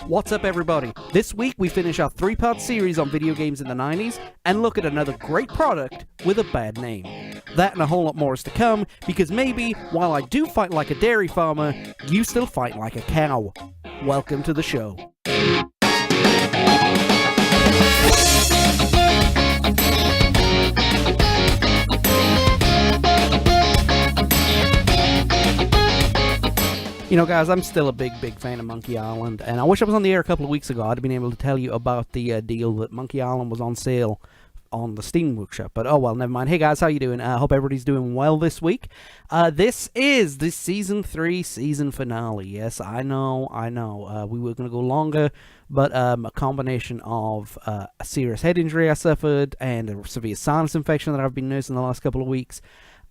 What's up, everybody? This week we finish our 3-part series on video games in the 90s and look at another great product with a bad name. That and a whole lot more is to come, because maybe, while I do fight like a dairy farmer, you still fight like a cow. Welcome to the show. You know, guys, I'm still a big fan of Monkey Island, and I wish I was on the air a couple of weeks ago. I'd have been able to tell you about the deal that Monkey Island was on sale on the Steam Workshop, but oh well, never mind. Hey guys, how you doing? I hope everybody's doing well this week. This is the Season 3 season finale. Yes, I know. We were going to go longer, but a combination of a serious head injury I suffered and a severe sinus infection that I've been nursing the last couple of weeks,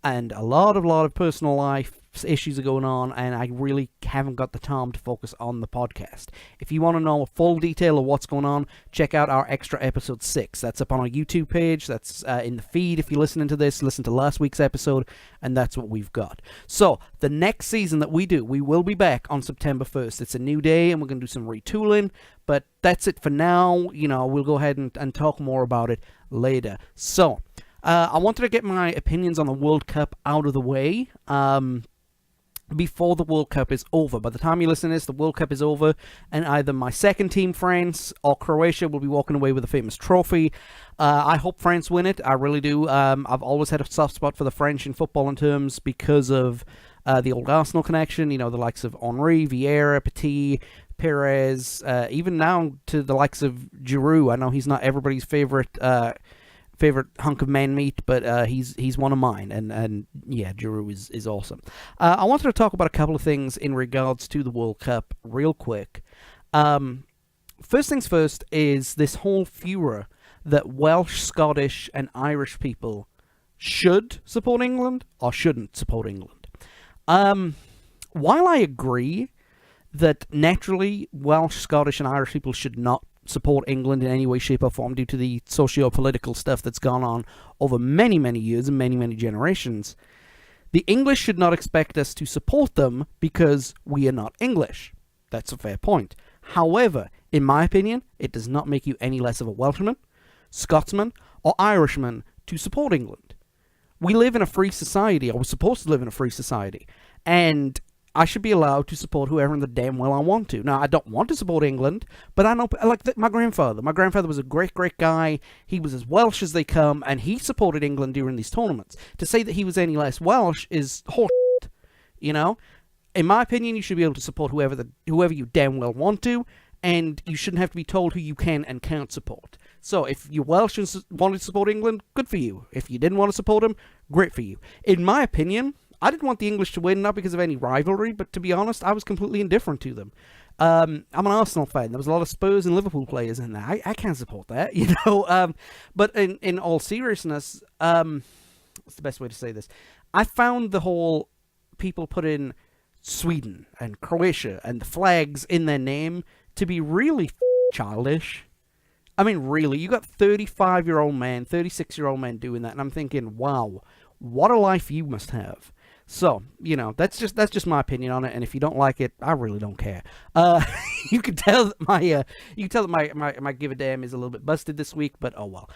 and a lot of personal life issues are going on, and I really haven't got the time to focus on the podcast. If you want to know a full detail of what's going on, check out our extra episode 6. That's up on our YouTube page. That's in the feed. If you're listening to this, listen to last week's episode, and that's what we've got. So, the next season that we will be back on September 1st. It's a new day, and we're going to do some retooling, but that's it for now. You know, we'll go ahead and talk more about it later. So, I wanted to get my opinions on the World Cup out of the way before the World Cup is over. By the time you listen to this, the World Cup is over, and either my second team, France, or Croatia will be walking away with a famous trophy. I hope France win it. I really do. I've always had a soft spot for the French in football in terms because of the old Arsenal connection. You know, the likes of Henry, Vieira, Petit, Perez, even now to the likes of Giroud. I know he's not everybody's favorite hunk of man meat, but he's one of mine, and yeah, Giroud is awesome. I wanted to talk about a couple of things in regards to the World Cup real quick. First things first is this whole furor that Welsh, Scottish, and Irish people should support England or shouldn't support England. While I agree that naturally Welsh, Scottish, and Irish people should not support England in any way, shape, or form due to the socio-political stuff that's gone on over many years and many generations, the English should not expect us to support them because we are not English. That's a fair point. However, in my opinion, it does not make you any less of a Welshman, Scotsman, or Irishman to support England. We live in a free society, or we're supposed to live in a free society, and I should be allowed to support whoever in the damn well I want to. Now, I don't want to support England, but I know, like my grandfather. My grandfather was a great guy. He was as Welsh as they come, and he supported England during these tournaments. To say that he was any less Welsh is horse shit, you know? In my opinion, you should be able to support whoever you damn well want to, and you shouldn't have to be told who you can and can't support. So, if you're Welsh and wanted to support England, good for you. If you didn't want to support them, great for you. In my opinion, I didn't want the English to win, not because of any rivalry, but to be honest, I was completely indifferent to them. I'm an Arsenal fan. There was a lot of Spurs and Liverpool players in there. I can't support that, you know. But in all seriousness, what's the best way to say this? I found the whole people put in Sweden and Croatia and the flags in their name to be really childish. I mean, really, you got 35-year-old men, 36-year-old men doing that, and I'm thinking, wow, what a life you must have. So, you know, that's just my opinion on it, and if you don't like it, I really don't care. You can tell that my give a damn is a little bit busted this week, but oh well.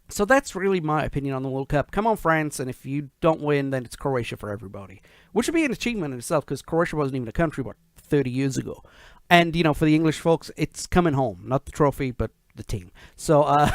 So that's really my opinion on the World Cup. Come on, France, and if you don't win, then it's Croatia for everybody, which would be an achievement in itself, because Croatia wasn't even a country, 30 years ago. And, you know, for the English folks, it's coming home. Not the trophy, but the team. So,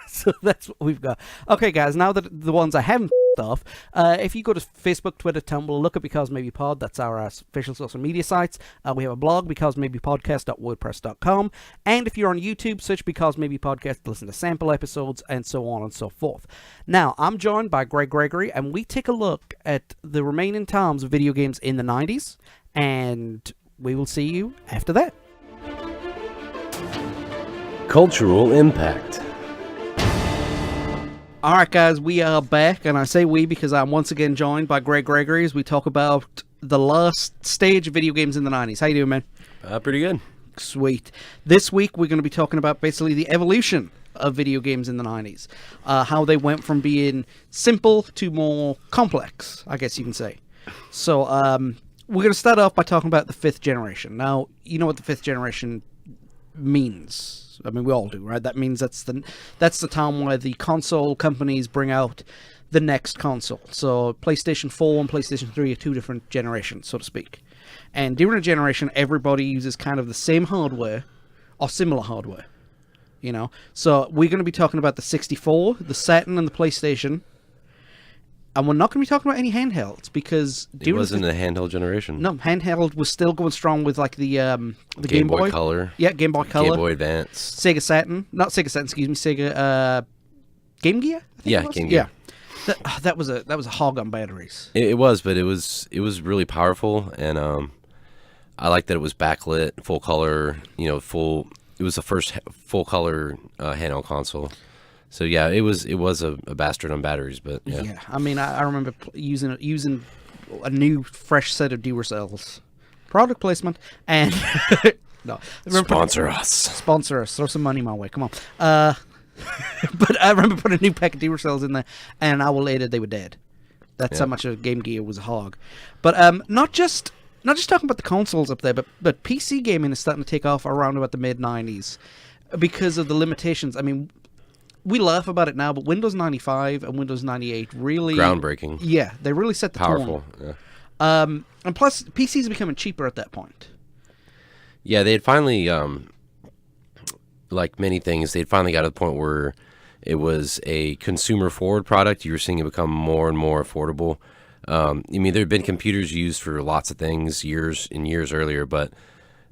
so that's what we've got. Okay, guys, now that the ones I haven't off, if you go to Facebook, Twitter, Tumblr, look at Because Maybe Pod. That's our official social media sites. We have a blog, BecauseMaybePodcast.wordpress.com. And if you're on YouTube, search Because Maybe Podcast to listen to sample episodes and so on and so forth. Now, I'm joined by Gregg Greggory, and we take a look at the remaining times of video games in the 90s, and we will see you after that. Cultural impact. Alright guys, we are back, and I say we because I'm once again joined by Gregg Greggory as we talk about the last stage of video games in the 90s. How you doing, man? Pretty good. Sweet. This week we're going to be talking about basically the evolution of video games in the 90s. How they went from being simple to more complex, I guess you can say. So, we're going to start off by talking about the 5th generation. Now, you know what the 5th generation means. I mean, we all do, right? That means that's the time where the console companies bring out the next console. So PlayStation 4 and PlayStation 3 are 2 different generations, so to speak. And during a generation, everybody uses kind of the same hardware or similar hardware. You know, so we're going to be talking about the 64, the Saturn, and the PlayStation. And we're not going to be talking about any handhelds because it wasn't a handheld generation. No, handheld was still going strong with like the Game Boy Color. Yeah, Game Boy Color. Game Boy Advance. Sega Saturn, not Sega Saturn, excuse me, Sega Game Gear. I think it was? Game Gear. Yeah, that was a hog on batteries. It was, but it was really powerful, and I like that it was backlit, full color. You know, full. It was the first full color handheld console. So yeah, it was a bastard on batteries, but yeah. I mean, I remember using a new fresh set of Duracells. Product placement and no. Sponsor us. Sponsor us. Throw some money my way. Come on. But I remember putting a new pack of Duracells in there, and an hour later they were dead. That's how much a Game Gear was a hog. But not just talking about the consoles up there, but PC gaming is starting to take off around about the mid-90s because of the limitations. I mean, we laugh about it now, but Windows 95 and Windows 98 really... groundbreaking. Yeah, they really set the powerful, tone. Yeah. And plus, PCs are becoming cheaper at that point. Yeah, they had finally, like many things, they'd finally got to the point where it was a consumer-forward product. You were seeing it become more and more affordable. I mean, there had been computers used for lots of things years earlier, but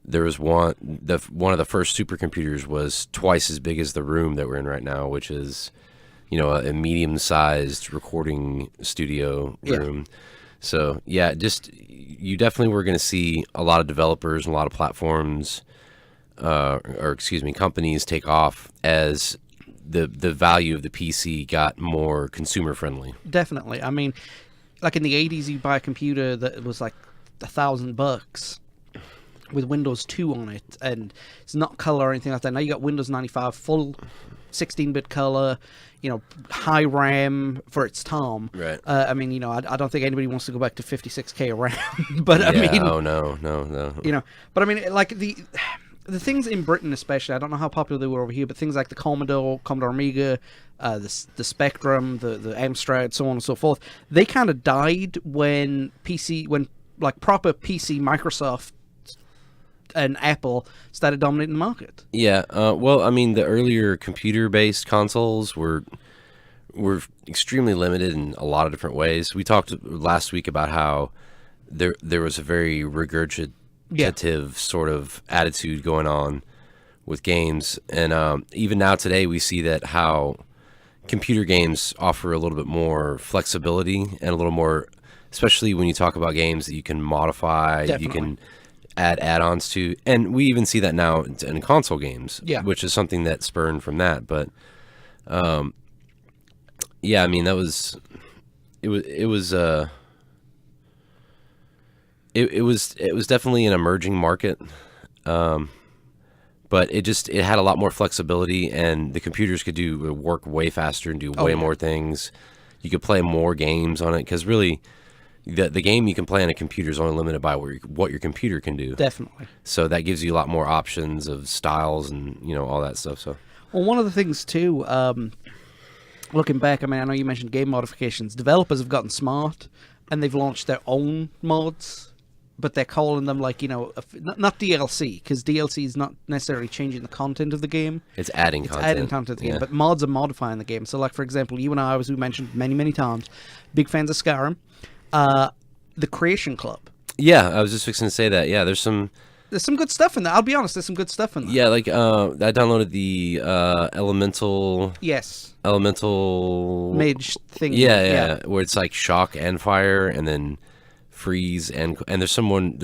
there was one of the first supercomputers was twice as big as the room that we're in right now, which is, you know, a medium-sized recording studio room. Yeah. So yeah, you definitely were going to see a lot of developers and a lot of platforms, companies take off as the value of the PC got more consumer friendly. Definitely. I mean, like in the 80s, you buy a computer that was like $1,000 with Windows 2 on it, and it's not color or anything like that. Now you got Windows 95 full 16-bit color, you know, high RAM for its time. Right. I mean, you know, I don't think anybody wants to go back to 56K RAM, but I mean, oh no. You know, but I mean, like the things in Britain especially, I don't know how popular they were over here, but things like the Commodore Amiga, the Spectrum, the Amstrad, so on and so forth, they kind of died when like proper PC Microsoft and Apple started dominating the market. Yeah, well, I mean, the earlier computer-based consoles were extremely limited in a lot of different ways. We talked last week about how there was a very regurgitative sort of attitude going on with games, and even now today we see that how computer games offer a little bit more flexibility and a little more, especially when you talk about games that you can modify. Definitely. You can add add-ons to, and we even see that now in console games, which is something that spurned from that. But yeah, I mean, it was definitely an emerging market, but it had a lot more flexibility, and the computers could work way faster and do way more things. You could play more games on it, because really the game you can play on a computer is only limited by what your computer can do. Definitely. So that gives you a lot more options of styles and, you know, all that stuff. So, well, one of the things too, looking back, I mean, I know you mentioned game modifications. Developers have gotten smart, and they've launched their own mods, but they're calling them, like, you know, not DLC, because DLC is not necessarily changing the content of the game. It's adding content. Adding content to the game, but mods are modifying the game. So, like, for example, you and I, as we mentioned many times, big fans of Skyrim. The Creation Club. Yeah, I was just fixing to say that. Yeah, there's some good stuff in there. I'll be honest, there's some good stuff in there. Yeah, like I downloaded the Elemental Mage thing. Yeah, where it's like shock and fire, and then freeze, and there's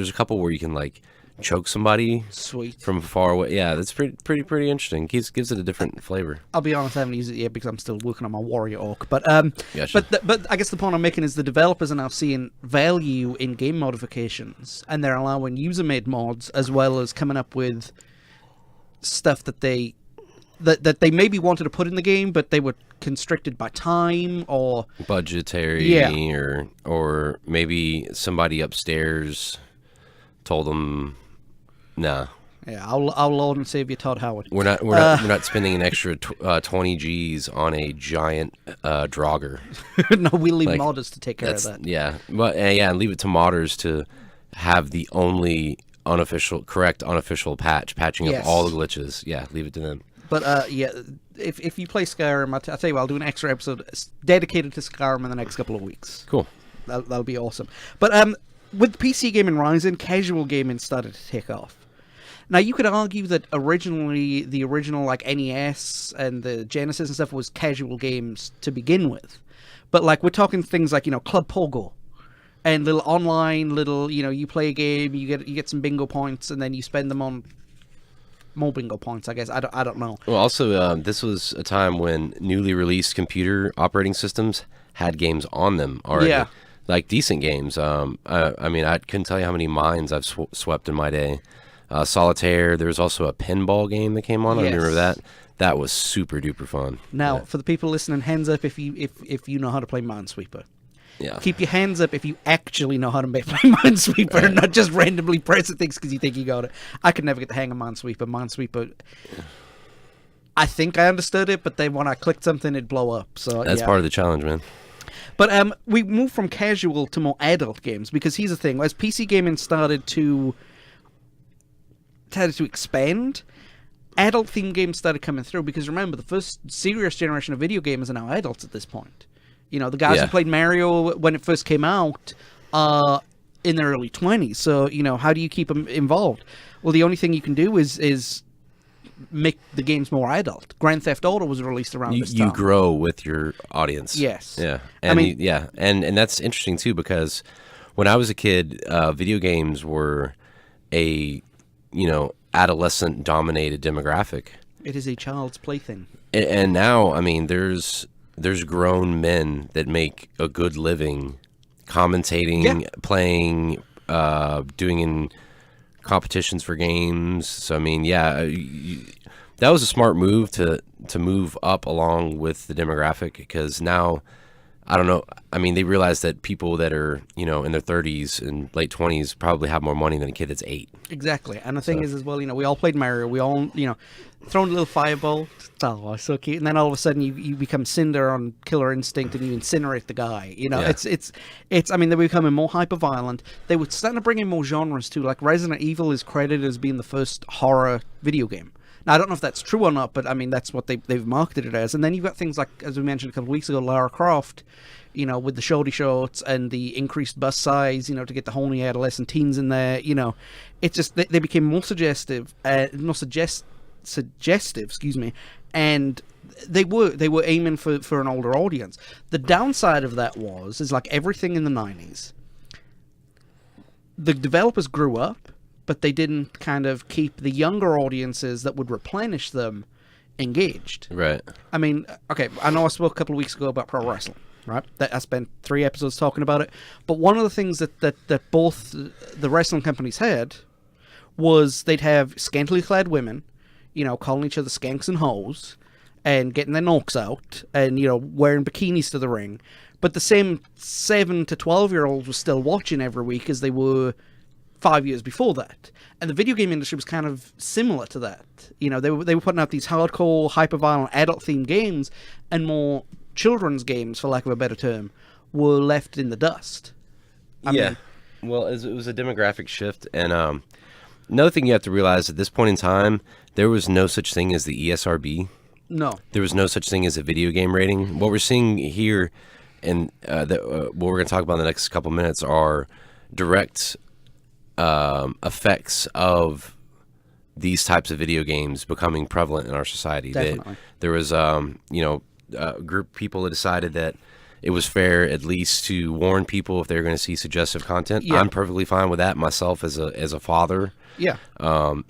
a couple where you can like choke somebody from far away. Yeah, that's pretty interesting. Gives it a different flavor. I'll be honest, I haven't used it yet because I'm still working on my warrior orc. But gotcha. but I guess the point I'm making is the developers are now seeing value in game modifications, and they're allowing user-made mods as well as coming up with stuff that they maybe wanted to put in the game, but they were constricted by time or budgetary, or maybe somebody upstairs told them, nah. Yeah, our Lord and Savior Todd Howard. We're not spending an extra 20 G's on a giant Draugr. No, we leave modders to take care of that. Yeah, but and leave it to modders to have the only correct unofficial patching up all the glitches. Yeah, leave it to them. But yeah, if you play Skyrim, I'll tell you what, I'll do an extra episode dedicated to Skyrim in the next couple of weeks. Cool. That'll be awesome. But with PC gaming rising, casual gaming started to take off. Now, you could argue that originally, the original like NES and the Genesis and stuff was casual games to begin with. But like, we're talking things like, Club Pogo and little online, you play a game, you get some bingo points, and then you spend them on more bingo points, I guess. I don't know. Well, also, this was a time when newly released computer operating systems had games on them already. Yeah. Like decent games. I mean, I couldn't tell you how many mines I've swept in my day. Solitaire. There was also a pinball game that came on. I remember that. That was super duper fun. Now, for the people listening, hands up if you know how to play Minesweeper. Yeah. Keep your hands up if you actually know how to play Minesweeper, and not just randomly pressing things because you think you got it. I could never get the hang of Minesweeper. Minesweeper, I think I understood it, but then when I clicked something, it'd blow up. So that's part of the challenge, man. But we moved from casual to more adult games because here's the thing: as PC gaming started to expand, adult themed games started coming through, because remember, the first serious generation of video gamers are now adults at this point. The guys who played Mario when it first came out are in their early 20s. So, how do you keep them involved? Well, the only thing you can do is make the games more adult. Grand Theft Auto was released around this time. You grow with your audience. Yes. Yeah. And and that's interesting too, because when I was a kid, video games were a adolescent dominated demographic. It is a child's plaything. And now, I mean, there's grown men that make a good living commentating, playing, doing in competitions for games. So I mean, that was a smart move to move up along with the demographic, because now, I don't know, I mean, they realize that people that are, in their 30s and late 20s probably have more money than a kid that's 8. Exactly. And the thing is, as well, we all played Mario. We all, thrown a little fireball. Oh, so cute. And then all of a sudden you become Cinder on Killer Instinct and you incinerate the guy. It's I mean, they're becoming more hyper-violent. They were starting to bring in more genres too. Like Resident Evil is credited as being the first horror video game. Now, I don't know if that's true or not, but I mean, that's what they've marketed it as. And then you've got things like, as we mentioned a couple of weeks ago, Lara Croft, with the shorty shorts and the increased bust size, to get the horny adolescent teens in there. It's just, they became more suggestive, excuse me, and they were aiming for an older audience. The downside of that is like everything in the 90s, the developers grew up, but they didn't kind of keep the younger audiences that would replenish them engaged. Right. I mean, okay, I know I spoke a couple of weeks ago about pro wrestling, right? I spent 3 episodes talking about it. But one of the things that both the wrestling companies had was they'd have scantily clad women, calling each other skanks and hoes, and getting their knocks out, and, wearing bikinis to the ring. But the same 7 to 12-year-olds were still watching every week as they were 5 years before that. And the video game industry was kind of similar to that. They were putting out these hardcore, hyper-violent, adult-themed games, and more children's games, for lack of a better term, were left in the dust. I mean, well, it was a demographic shift. And another thing you have to realize, at this point in time, there was no such thing as the ESRB. No. There was no such thing as a video game rating. What we're seeing here, and what we're going to talk about in the next couple minutes, are direct effects of these types of video games becoming prevalent in our society. Definitely. There was, a group of people that decided that it was fair at least to warn people if they're going to see suggestive content. Yeah. I'm perfectly fine with that myself as a father. Yeah. I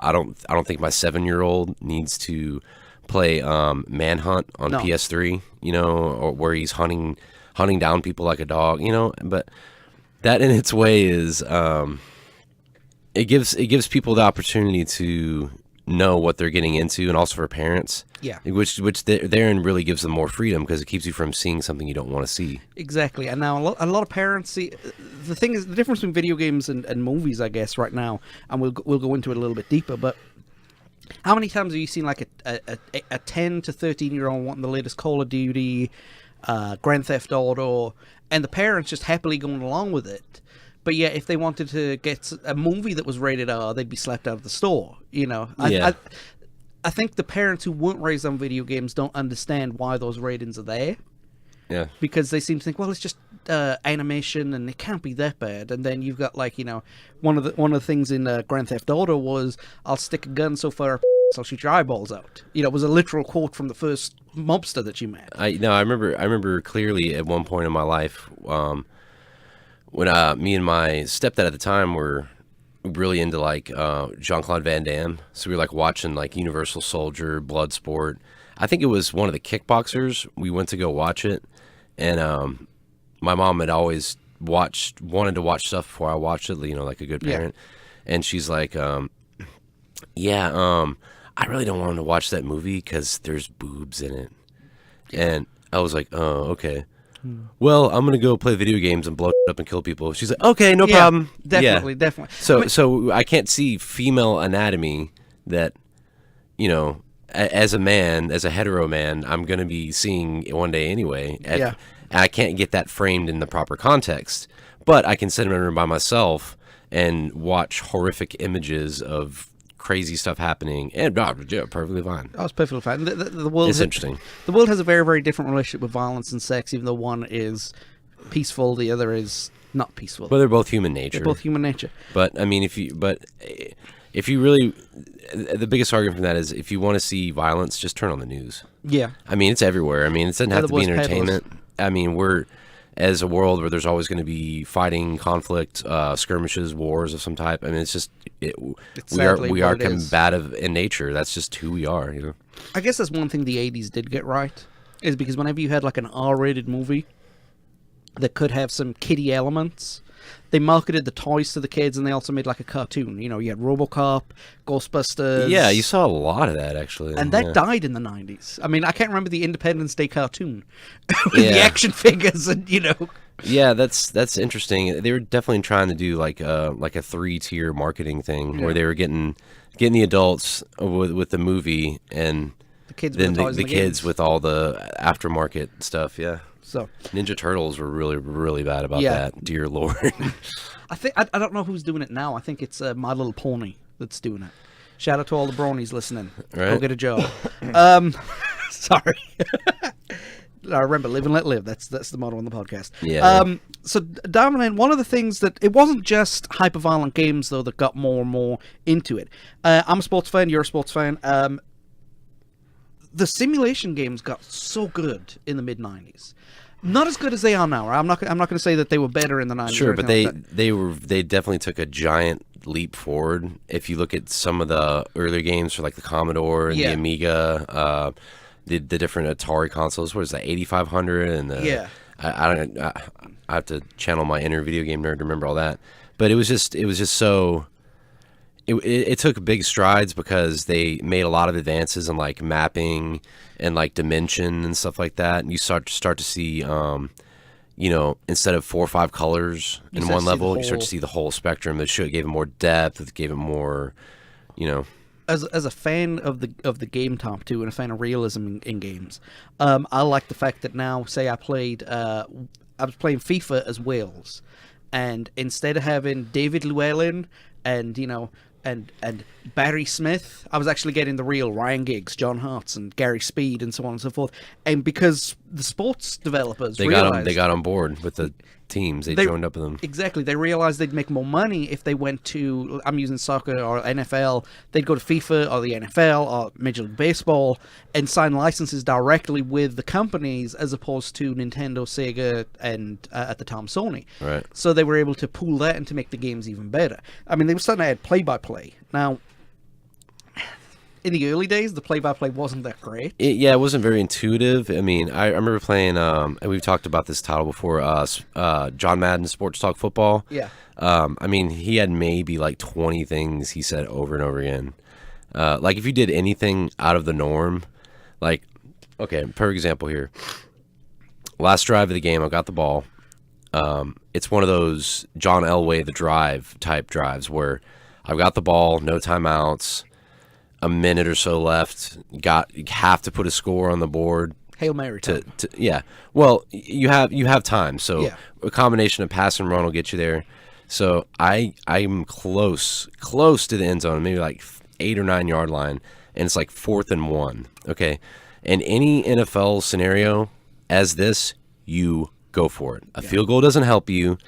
don't think my 7-year-old needs to play Manhunt on PS3. Or where he's hunting down people like a dog. But that in its way is it gives people the opportunity to know what they're getting into, and also for parents. Yeah. Which therein really gives them more freedom because it keeps you from seeing something you don't want to see. Exactly. And now a lot of parents see, the thing is, the difference between video games and movies, I guess, right now, and we'll go into it a little bit deeper, but how many times have you seen like a 10 to 13-year-old wanting the latest Call of Duty, Grand Theft Auto, and the parents just happily going along with it? But yeah, if they wanted to get a movie that was rated R, they'd be slapped out of the store. I think the parents who weren't raised on video games don't understand why those ratings are there. Yeah. Because they seem to think, well, it's just animation and it can't be that bad. And then you've got one of the things in Grand Theft Auto was, I'll stick a gun so far I'll shoot your eyeballs out. It was a literal quote from the first mobster that you met. I remember clearly at one point in my life when me and my stepdad at the time were really into Jean-Claude Van Damme. So we were watching Universal Soldier, Bloodsport. I think it was one of the kickboxers. We went to go watch it, and my mom had always wanted to watch stuff before I watched it, like a good parent. Yeah. And she's like, I really don't want to watch that movie because there's boobs in it. Yeah. And I was like, oh, okay. Well, I'm gonna go play video games and blow up and kill people. She's like, okay, no problem. Definitely. So I can't see female anatomy that, as a man, as a hetero man, I'm gonna be seeing one day anyway. I can't get that framed in the proper context, but I can sit in a room by myself and watch horrific images of crazy stuff happening, and perfectly fine. Oh, it's perfectly fine. The world it's interesting. The world has a very, very different relationship with violence and sex, even though one is peaceful, the other is not peaceful. Well, they're both human nature. They're both human nature. But I mean, if you really, the biggest argument from that is if you want to see violence, just turn on the news. Yeah. I mean, it's everywhere. I mean, it doesn't have to be entertainment. I mean, we're as a world where there's always going to be fighting, conflict, skirmishes, wars of some type. I mean, it's just we are combative in nature. That's just who we are. I guess that's one thing the 80s did get right, is because whenever you had an R-rated movie that could have some kiddie elements, they marketed the toys to the kids, and they also made a cartoon. You had RoboCop, Ghostbusters. Yeah, you saw a lot of that actually, and that died in the 90s. I mean, I can't remember the Independence Day cartoon with the action figures, and Yeah, that's interesting. They were definitely trying to do like a 3-tier marketing thing where they were getting the adults with the movie, and the kids then with the kids with all the aftermarket stuff. Yeah. So Ninja Turtles were really, really bad about that. Dear Lord. I don't know who's doing it now. I think it's My Little Pony that's doing it. Shout out to all the bronies listening. Right. Go get a job. Sorry. I remember, live and let live. That's the motto on the podcast. Yeah. So, Darwin, one of the things that it wasn't just hyper-violent games though that got more and more into it. I'm a sports fan. You're a sports fan. The simulation games got so good in the mid-90s. Not as good as they are now. I'm not going to say that they were better in the 90s. Sure, but they definitely took a giant leap forward. If you look at some of the earlier games for the Commodore and the Amiga, the different Atari consoles, what is that, 8500 and I have to channel my inner video game nerd to remember all that. But it was just so. It took big strides because they made a lot of advances in mapping and dimension and stuff like that. And you start to see, instead of 4 or 5 colors in one level, you start to see the whole spectrum. That gave it more depth. It gave it more, As a fan of the game top too, and a fan of realism in games, I like the fact that now, say I was playing FIFA as Wales, and instead of having David Llewellyn and and Barry Smith, I was actually getting the real Ryan Giggs, John Hart's, and Gary Speed, and so on and so forth. And because the sports developers they got on board with the teams, they joined up with them. Exactly, they realized they'd make more money if they went to, I'm using soccer or NFL, they'd go to FIFA or the NFL or Major League Baseball and sign licenses directly with the companies as opposed to Nintendo, Sega, and at the time Sony. Right. So they were able to pool that and to make the games even better. I mean, they were starting to add play-by-play. Now, in the early days, the play-by-play wasn't that great. It wasn't very intuitive. I mean, I remember playing, and we've talked about this title before, John Madden Sports Talk Football. Yeah. I mean, he had maybe 20 things he said over and over again. Like if you did anything out of the norm, like, okay, perfect example here. Last drive of the game, I got the ball. It's one of those John Elway the drive type drives where I've got the ball, no timeouts, a minute or so left. You have to put a score on the board. Hail Mary time. Yeah. Well, you have time, so Yeah. a combination of pass and run will get you there. So I'm close to the end zone, maybe like 8 or 9 yard line, and it's like 4th and 1. Okay, in any NFL scenario as this, you go for it. A field goal doesn't help you.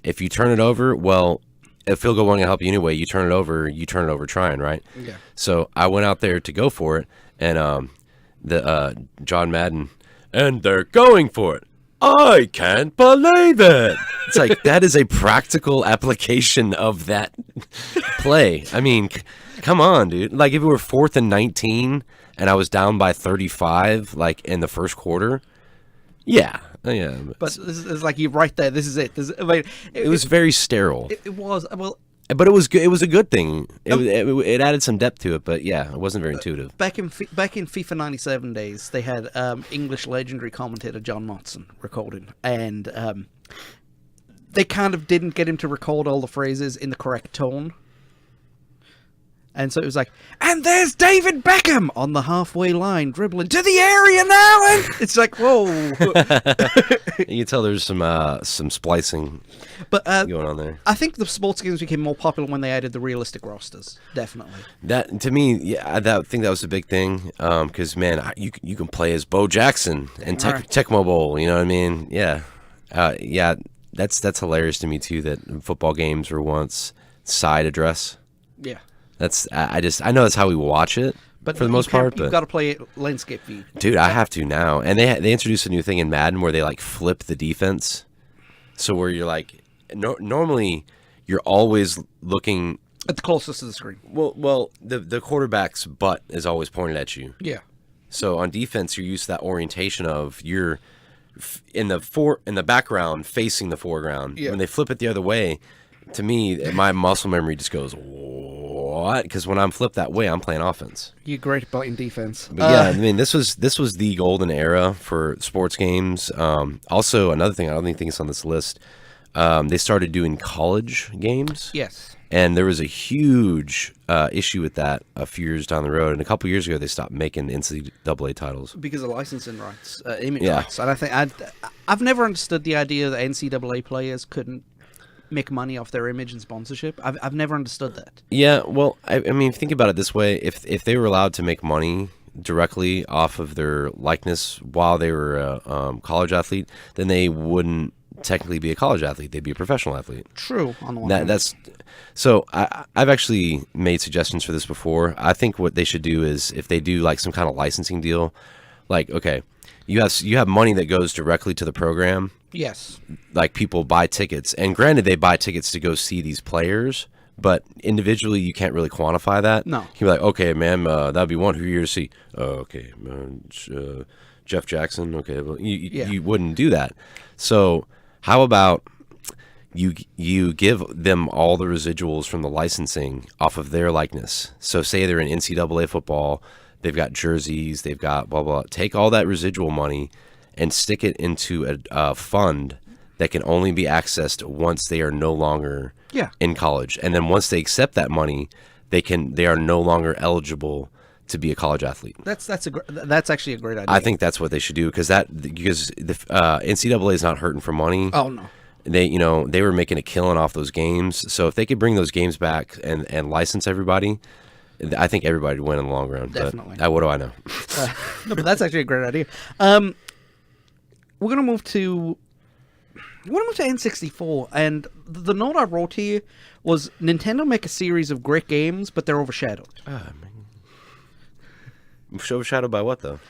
If you turn it over, well, a field goal won't help you anyway. You turn it over trying, right? Yeah. So I went out there to go for it, and the John Madden, and they're going for it. I can't believe it. It's like that is a practical application of that play. I mean, come on, dude. Like if it were 4th and 19 and I was down by 35, like in the first quarter, yeah. But it's like you're right there. This is it. It was very sterile. It was well. But it was good. It was a good thing. It added some depth to it, but yeah, it wasn't very intuitive. Back in FIFA 97 days, they had English legendary commentator John Motson recording, and they kind of didn't get him to record all the phrases in the correct tone. And so it was like, and there's David Beckham on the halfway line, dribbling to the area now, and it's like, whoa. You can tell there's some splicing going on there. I think the sports games became more popular when they added the realistic rosters. Definitely. That to me, yeah, I think that was a big thing. Because man, you can play as Bo Jackson and Tecmo Bowl. You know what I mean? Yeah, yeah. That's hilarious to me too. That football games were once side address. Yeah. I know that's how we watch it, but for the most part. But you've got to play it landscape view. Dude, I have to now. And they introduced a new thing in Madden where they like flip the defense. So where you're like, normally you're always looking at the closest to the screen. Well, the quarterback's butt is always pointed at you. Yeah. So on defense, you're used to that orientation of you're in the background facing the foreground. Yeah. When they flip it the other way, to me, my muscle memory just goes, what? Because when I'm flipped that way, I'm playing offense. You're great at playing defense. But yeah, I mean, this was the golden era for sports games. Also, another thing, I don't even think it's on this list, they started doing college games. Yes. And there was a huge issue with that a few years down the road. And a couple years ago, they stopped making NCAA titles. Because of licensing rights, image rights. And I think I've never understood the idea that NCAA players couldn't make money off their image and sponsorship. I've never understood that. Yeah, well, I mean, think about it this way: if they were allowed to make money directly off of their likeness while they were a college athlete, then they wouldn't technically be a college athlete; they'd be a professional athlete. True. On the one hand. That's so. I've actually made suggestions for this before. I think what they should do is if they do like some kind of licensing deal, like okay, you have money that goes directly to the program. Yes. Like people buy tickets, and granted, they buy tickets to go see these players, but individually, you can't really quantify that. No. You can be like, okay, man, that'd be one who you're here to see. Okay, Jeff Jackson. Okay, well, you wouldn't do that. So how about you give them all the residuals from the licensing off of their likeness? So say they're in NCAA football, they've got jerseys, they've got blah blah. Take all that residual money and stick it into a fund that can only be accessed once they are no longer in college. And then once they accept that money, they are no longer eligible to be a college athlete. That's actually a great idea. I think that's what they should do because the NCAA is not hurting for money. Oh no. They were making a killing off those games. So if they could bring those games back and license everybody, I think everybody would win in the long run. Definitely. But what do I know? No, but that's actually a great idea. We're gonna move to N64, and the note I wrote here was Nintendo make a series of great games, but they're overshadowed. Overshadowed by what though?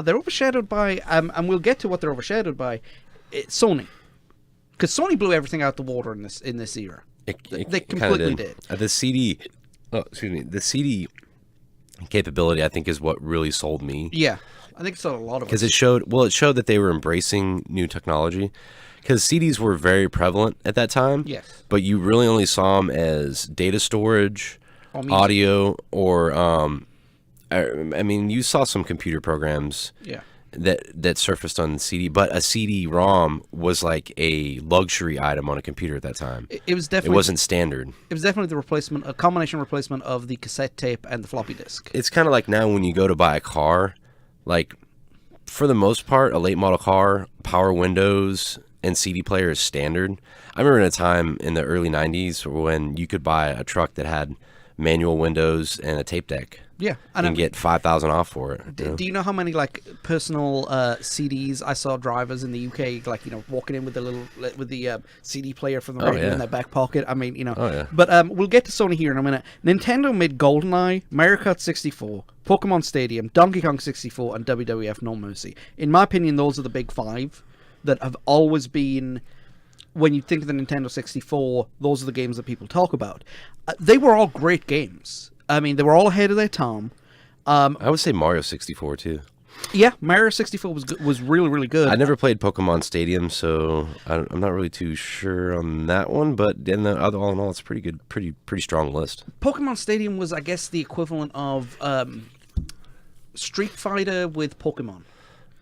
They're overshadowed by, and we'll get to what they're overshadowed by. Sony, because Sony blew everything out the water in this era. They completely did. The CD capability, I think, is what really sold me. Yeah. I think so. A lot of because it showed that they were embracing new technology. Because CDs were very prevalent at that time. Yes. But you really only saw them as data storage Or music. audio, or I mean, you saw some computer programs Yeah. that surfaced on CD, but a CD-ROM was like a luxury item on a computer at that time. It was It definitely. wasn't standard. It was definitely the replacement, a combination replacement of the cassette tape and the floppy disk. It's kind of like now when you go to buy a car, like for the most part, a late model car, power windows and CD player is standard. I remember in a time in the early 90s when you could buy a truck that had manual windows and a tape deck. Yeah, And get 5,000 off for it. Do you know how many like personal CDs I saw drivers in the UK, like walking in with the CD player from the radio in their back pocket? I mean, Oh, yeah. But we'll get to Sony here in a minute. Nintendo made GoldenEye, Mario Kart 64, Pokemon Stadium, Donkey Kong 64, and WWF No Mercy. In my opinion, those are the big five that have always been. When you think of the Nintendo 64, those are the games that people talk about. They were all great games. I mean, they were all ahead of their time. I would say Mario 64 too. Yeah, Mario 64 was really, really good. I never played Pokemon Stadium, so I'm not really too sure on that one. But in the all in all, it's a pretty good, pretty strong list. Pokemon Stadium was, I guess, the equivalent of Street Fighter with Pokemon.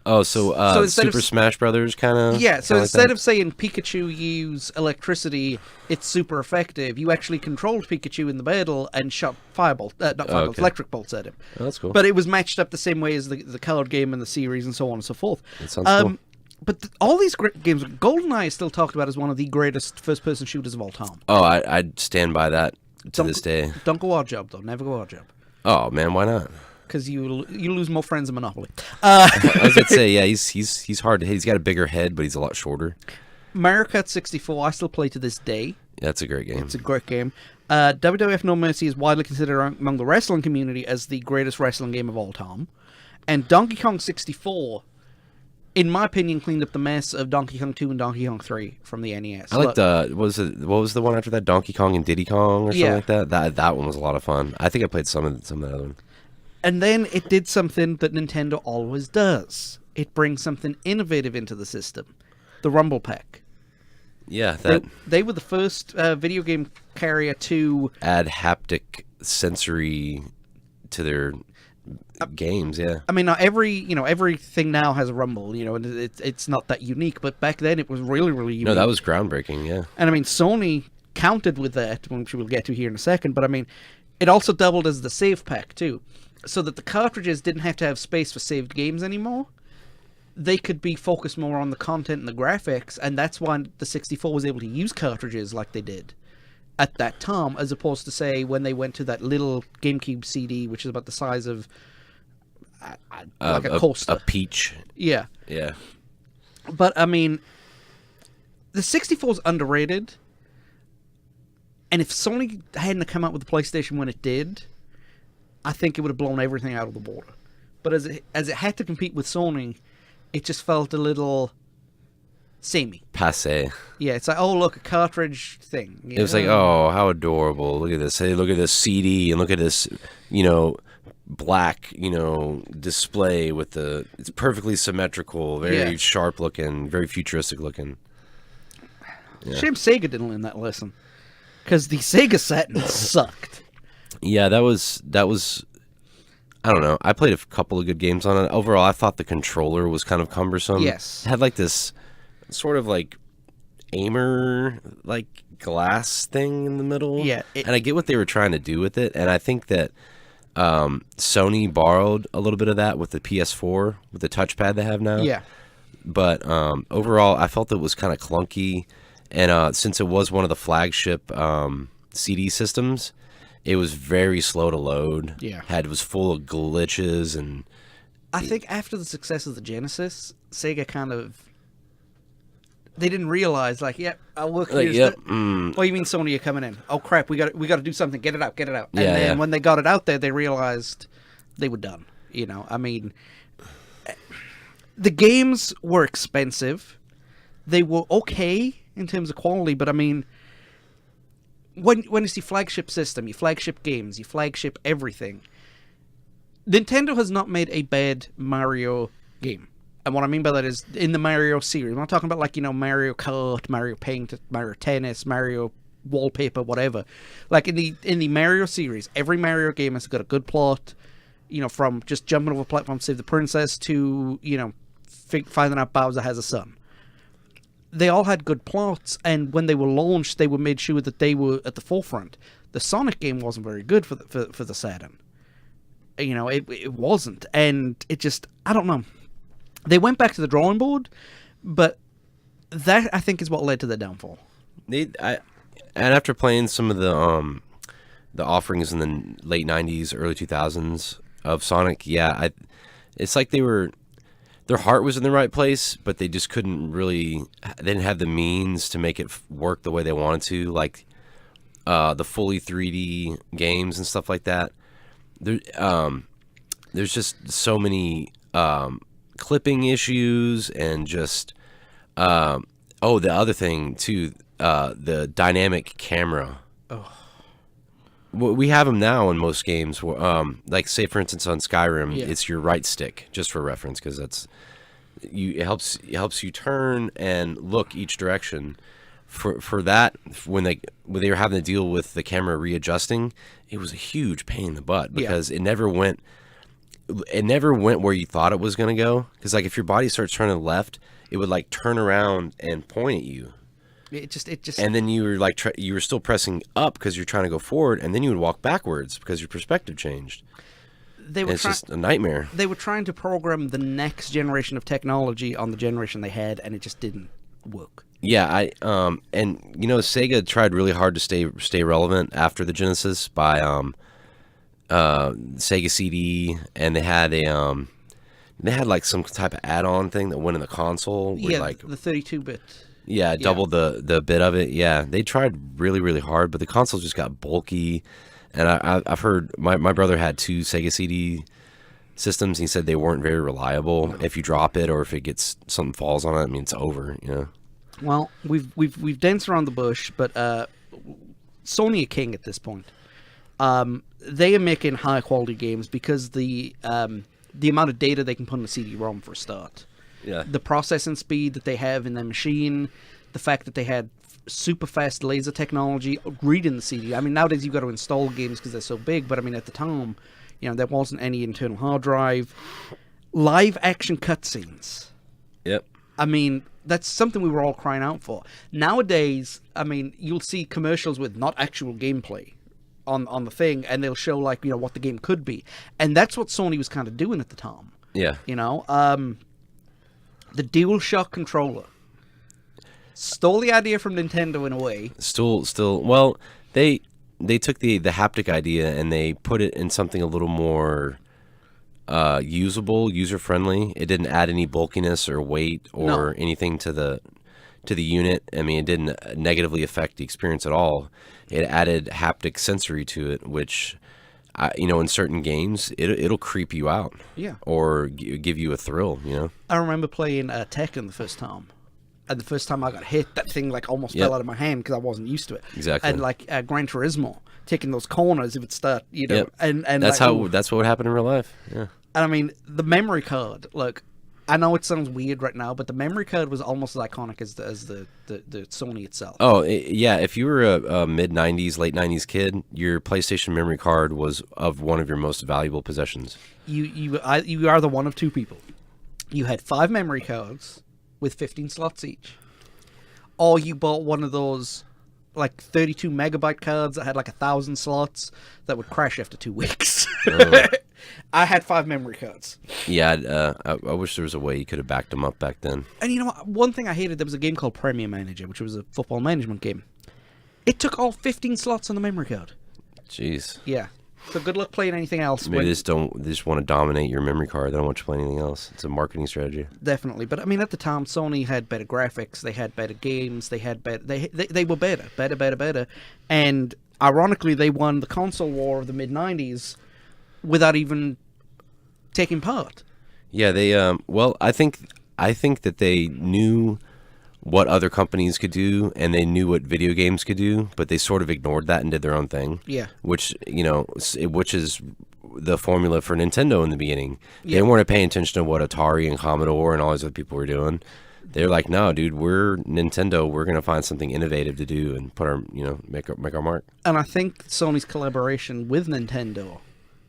Oh, so Super Smash Brothers kind of. Yeah, so like instead that? of saying Pikachu use electricity, it's super effective. You actually controlled Pikachu in the battle and shot electric bolts at him. Oh, that's cool. But it was matched up the same way as the card game and the series and so on and so forth. That sounds cool. But all these great games, GoldenEye is still talked about as one of the greatest first-person shooters of all time. Oh, I'd stand by that to this day. Don't go odd job, though. Never go odd job. Oh man, why not? Because you lose more friends in Monopoly. I was gonna say, yeah, he's hard to hit. He's got a bigger head, but he's a lot shorter. Mario Kart 64, I still play to this day. Yeah, that's a great game. It's a great game. WWF No Mercy is widely considered among the wrestling community as the greatest wrestling game of all time. And Donkey Kong 64, in my opinion, cleaned up the mess of Donkey Kong 2 and Donkey Kong 3 from the NES. I like what was the one after that? Donkey Kong and Diddy Kong or something like that? That one was a lot of fun. I think I played some of the other one. And then it did something that Nintendo always does. It brings something innovative into the system. The Rumble Pack. Yeah, They were the first video game carrier to add haptic sensory to their games. Yeah, I mean, everything now has a rumble. And it's not that unique. But back then, it was really, really unique. no, that was groundbreaking. Yeah, And I mean, Sony counted with that, which we'll get to here in a second. But I mean, it also doubled as the save pack too, so that the cartridges didn't have to have space for saved games anymore. They could be focused more on the content and the graphics, and that's why the 64 was able to use cartridges like they did at that time, as opposed to, say, when they went to that little GameCube CD, which is about the size of like a coaster. a peach. Yeah. Yeah, But, I mean, the 64 is underrated, and if Sony hadn't come out with the PlayStation when it did, I think it would have blown everything out of the water. But as it had to compete with Sony, it just felt a little samey. passe. Yeah, it's like, oh, look, a cartridge thing. It was like, oh, how adorable! Look at this. Hey, look at this CD, and look at this, black, display with it's perfectly symmetrical, very sharp looking, very futuristic looking. Yeah. Shame Sega didn't learn that lesson, because the Sega Saturn sucked. Yeah, that was. I don't know. I played a couple of good games on it. Overall, I thought the controller was kind of cumbersome. Yes. It had like this sort of like aimer like glass thing in the middle. Yeah. And I get what they were trying to do with it. And I think that Sony borrowed a little bit of that with the PS4, with the touchpad they have now. Yeah. But overall, I felt it was kind of clunky. And since it was one of the flagship CD systems, it was very slow to load. Yeah. It was full of glitches. And I think after the success of the Genesis, Sega kind of... They didn't realize, like, yep, I'll work here. Yep. Oh, you mean Sony are coming in? Oh, crap, we got to do something. Get it out. And Yeah, then yeah. when they got it out there, they realized they were done. I mean, the games were expensive. They were okay in terms of quality, but I mean, when it's your flagship system, your flagship games, your flagship everything, Nintendo has not made a bad Mario game. And what I mean by that is in the Mario series. I'm not talking about like, Mario Kart, Mario Paint, Mario Tennis, Mario wallpaper, whatever. Like in the Mario series, every Mario game has got a good plot. From just jumping over a platform to save the princess to finding out Bowser has a son. They all had good plots, and when they were launched, they were made sure that they were at the forefront. The Sonic game wasn't very good for the Saturn. It wasn't, and it just, I don't know. They went back to the drawing board, but that, I think, is what led to their downfall. And after playing some of the offerings in the late 90s, early 2000s of Sonic, it's like their heart was in the right place, but they just couldn't really, they didn't have the means to make it work the way they wanted to, like the fully 3D games and stuff like that. There's just so many clipping issues, and just the other thing too, the dynamic camera. Oh. We have them now in most games. Like, say for instance on Skyrim, Yeah. it's your right stick, just for reference, because it helps you turn and look each direction. For that, when they were having to deal with the camera readjusting, it was a huge pain in the butt, because it never went where you thought it was going to go. Because, like, if your body starts turning left, it would like turn around and point at you. It just And then you were like you were still pressing up because you're trying to go forward, and then you would walk backwards because your perspective changed. It's just a nightmare. They were trying to program the next generation of technology on the generation they had, and it just didn't work. Yeah, and Sega tried really hard to stay relevant after the Genesis by Sega CD, and they had like some type of add-on thing that went in the console. Yeah, like the 32-bit. Yeah, double the bit of it. Yeah, they tried really, really hard, but the console just got bulky. And I've heard my brother had 2 Sega CD systems. He said they weren't very reliable. No. If you drop it or if it gets something falls on it, I mean, it's over. Well, we've danced around the bush, but Sony are king at this point. They are making high quality games because the amount of data they can put on a CD-ROM for a start. Yeah. The processing speed that they have in their machine, the fact that they had super fast laser technology reading the CD. I mean, nowadays you've got to install games because they're so big, but I mean, at the time, there wasn't any internal hard drive. Live action cutscenes. Yep. I mean, that's something we were all crying out for. Nowadays, I mean, you'll see commercials with not actual gameplay on the thing, and they'll show like, what the game could be. And that's what Sony was kind of doing at the time. Yeah. The DualShock controller stole the idea from Nintendo in a way. Still, well, they took the haptic idea and they put it in something a little more usable, user-friendly. It didn't add any bulkiness or weight or anything to the unit. I mean, it didn't negatively affect the experience at all. It added haptic sensory to it, which, in certain games, it'll creep you out. Yeah. Or give you a thrill, I remember playing Tekken the first time. And the first time I got hit, that thing like almost fell out of my hand because I wasn't used to it. Exactly. And like Gran Turismo, taking those corners, it would start, Yep. and that's that's what would happen in real life. Yeah. And I mean, the memory card, look, I know it sounds weird right now, but the memory card was almost as iconic as the Sony itself. Oh, yeah. If you were a mid-90s, late 90s kid, your PlayStation memory card was of one of your most valuable possessions. You are the one of two people. You had 5 memory cards with 15 slots each. Or you bought one of those like 32 megabyte cards that had like 1,000 slots that would crash after 2 weeks. Oh. I had 5 memory cards. Yeah, I wish there was a way you could have backed them up back then. And you know what? One thing I hated, there was a game called Premier Manager, which was a football management game. It took all 15 slots on the memory card. Jeez. Yeah. So good luck playing anything else. Maybe they just want to dominate your memory card. They don't want you to play anything else. It's a marketing strategy. Definitely. But I mean, at the time, Sony had better graphics. They had better games. They had better. They were better. And ironically, they won the console war of the mid-90s without even taking part. Yeah, they. Well, I think that they knew what other companies could do, and they knew what video games could do, but they sort of ignored that and did their own thing. Yeah. Which is the formula for Nintendo in the beginning. Yeah. They weren't paying attention to what Atari and Commodore and all these other people were doing. they're like, no, dude, we're Nintendo. We're gonna find something innovative to do and put our, make our mark. And I think Sony's collaboration with Nintendo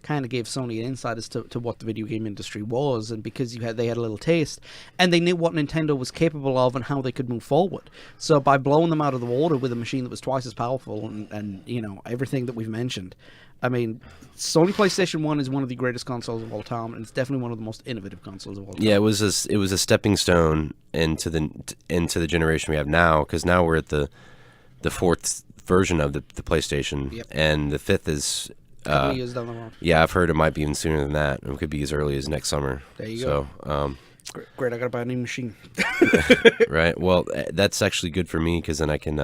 kind of gave Sony an insight as to what the video game industry was, and because they had a little taste, and they knew what Nintendo was capable of and how they could move forward. So by blowing them out of the water with a machine that was twice as powerful and everything that we've mentioned, I mean, Sony PlayStation 1 is one of the greatest consoles of all time, and it's definitely one of the most innovative consoles of all time. Yeah, it was a stepping stone into the generation we have now, because now we're at the fourth version of the PlayStation, Yep. and the fifth is. Years down the road. Yeah, I've heard it might be even sooner than that. It could be as early as next summer. There you go. So, Great, I gotta buy a new machine. right. Well, that's actually good for me, because then I can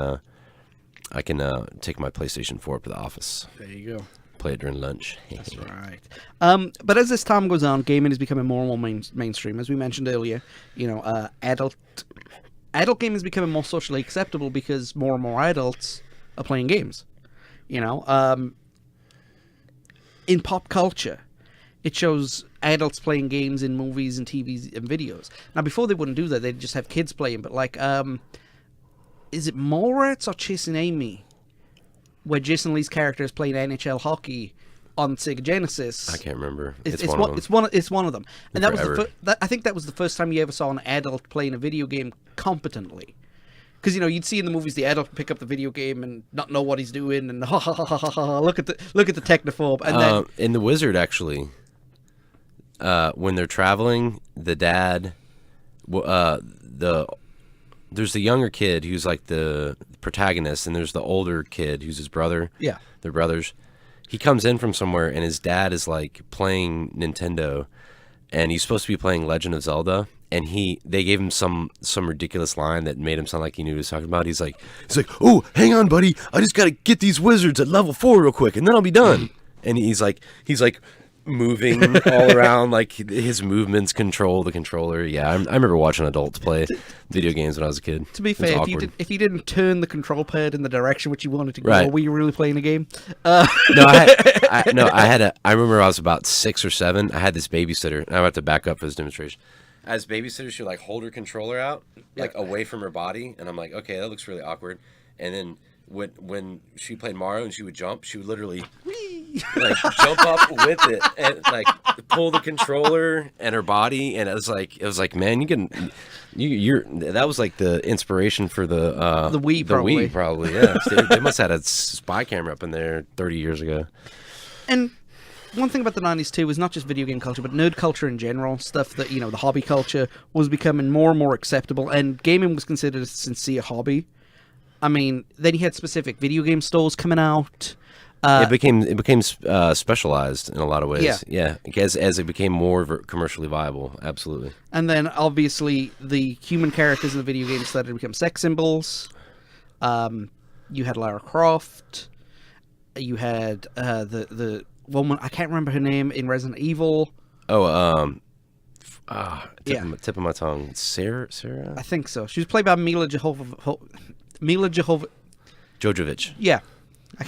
take my PlayStation 4 up to the office. There you go. Play it during lunch. That's right. But as this time goes on, gaming is becoming more and more mainstream. As we mentioned earlier, adult gaming is becoming more socially acceptable because more and more adults are playing games. In pop culture, it shows adults playing games in movies and TVs and videos. Now, before they wouldn't do that; they'd just have kids playing. But is it Mallrats or Chasing Amy, where Jason Lee's character is playing NHL hockey on Sega Genesis? I can't remember. It's one of them. It's one of them, and that Forever. was I think that was the first time you ever saw an adult playing a video game competently. Because you'd see in the movies the adult pick up the video game and not know what he's doing, and look at the technophobe, and then In The Wizard, actually, when they're traveling, the dad, there's the younger kid who's like the protagonist, and there's the older kid who's his brother. Yeah. They're brothers. He comes in from somewhere, and his dad is like playing Nintendo, and he's supposed to be playing Legend of Zelda. And they gave him some ridiculous line that made him sound like he knew what he was talking about. He's like, oh, hang on, buddy, I just gotta get these wizards at level 4 real quick, and then I'll be done. And he's like moving all around, like his movements control the controller. Yeah, I remember watching adults play video games when I was a kid. to be It was fair, awkward. if you didn't turn the control pad in the direction which you wanted to go, Right. were you really playing a game? No, I remember I was about 6 or 7. I had this babysitter, and I have to back up for this demonstration. As babysitter, she would like hold her controller out, like away from her body, and I'm like, okay, that looks really awkward. And then when she played Mario and she would jump, she would literally like jump up with it and like pull the controller and her body, and it was like, man, you're that was like the inspiration for the Wii, Wii probably. Yeah, they must have had a spy camera up in there 30 years ago. And one thing about the 90s too is not just video game culture, but nerd culture in general. Stuff that, the hobby culture was becoming more and more acceptable, and gaming was considered a sincere hobby. I mean, then you had specific video game stores coming out. It became specialized in a lot of ways. Yeah. As it became more commercially viable. Absolutely. And then obviously the human characters in the video games started to become sex symbols. You had Lara Croft. You had the woman, I can't remember her name, in Resident Evil. Oh, tip of my tongue. Sarah? I think so. She was played by Mila Jovovich. Yeah. I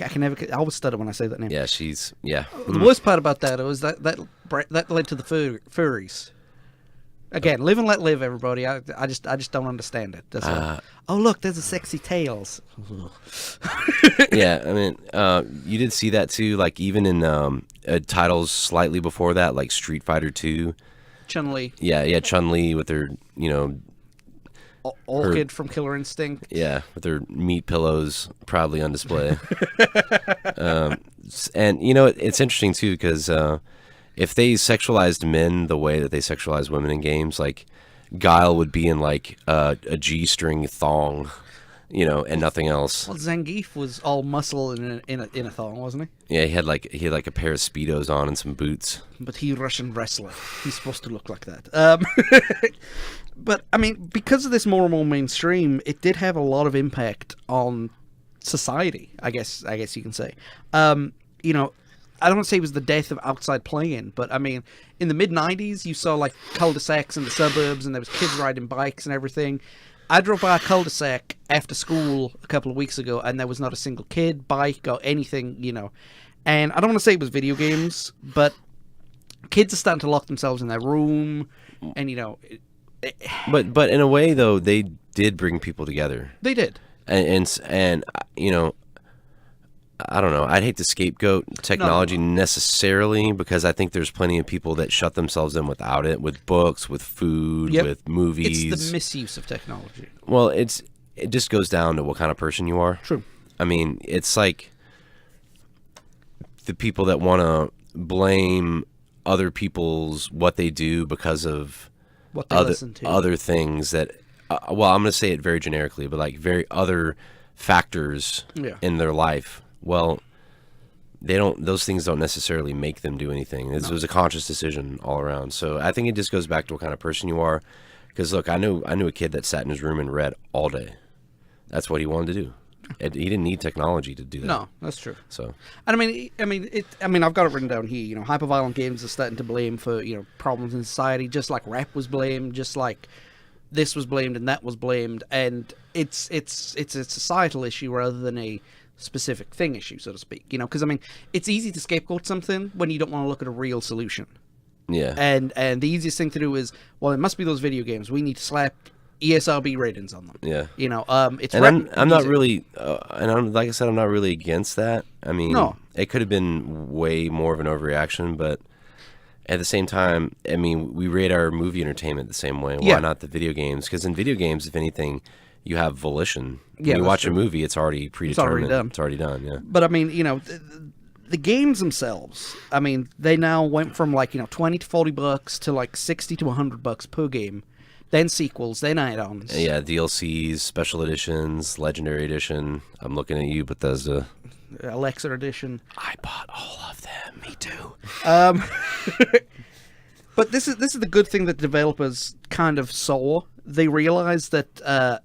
always stutter when I say that name. Yeah, she's, yeah. The worst part about that was that led to the furries. Again, live and let live, everybody. I just don't understand it. That's oh, look, there's a sexy Tails. Yeah, I mean, you did see that too, like even in titles slightly before that, like Street Fighter 2. Chun-Li. Yeah, Chun-Li with her, Orchid from Killer Instinct. Yeah, with their meat pillows proudly on display. And it's interesting too, because if they sexualized men the way that they sexualize women in games, like Guile would be in like a G-string thong, and nothing else. Well, Zangief was all muscle in a thong, wasn't he? Yeah, he had like a pair of Speedos on and some boots. But he Russian wrestler. He's supposed to look like that. But I mean, because of this more and more mainstream, it did have a lot of impact on society. I guess you can say. I don't want to say it was the death of outside playing, but I mean, in the mid-90s, you saw like cul-de-sacs in the suburbs, and there was kids riding bikes and everything. I drove by a cul-de-sac after school a couple of weeks ago, and there was not a single kid, bike, or anything, And I don't want to say it was video games, but kids are starting to lock themselves in their room, and But in a way though, they did bring people together. They did. And you know, I don't know. I'd hate to scapegoat technology necessarily, because I think there's plenty of people that shut themselves in without it, with books, with food, with movies. It's the misuse of technology. Well, it just goes down to what kind of person you are. True. I mean, it's like the people that want to blame other people's what they do because of What they listen to. other things that, well, I'm going to say it very generically, but like very other factors in their life. Well, those things don't necessarily make them do anything. It was a conscious decision all around. So I think it just goes back to what kind of person you are. Because look, I knew a kid that sat in his room and read all day. That's what he wanted to do. He didn't need technology to do that. No, that's true. So, and I mean, I've got it written down here. You know, hyperviolent games are starting to blame for problems in society, just like rap was blamed, just like this was blamed and that was blamed, and it's a societal issue rather than a specific thing issue, so to speak. You know, because I mean, it's easy to scapegoat something when you don't want to look at a real solution. Yeah. And the easiest thing to do is, well, it must be those video games. We need to slap ESRB ratings on them. Yeah. You know, it's. And I'm not really, like I said, I'm not really against that. I mean, no. It could have been way more of an overreaction, but at the same time, I mean, we rate our movie entertainment the same way. Why not the video games? Because in video games, if anything, you have volition. When you watch a movie, it's already predetermined. It's already done. Yeah. But I mean, the games themselves, I mean, they now went from like, $20 to $40 to like $60 to $100 per game. Then sequels, then add-ons. Yeah, DLCs, special editions, legendary edition. I'm looking at you, Bethesda. Alexa edition. I bought all of them. Me too. But this is the good thing that developers kind of saw. They realized that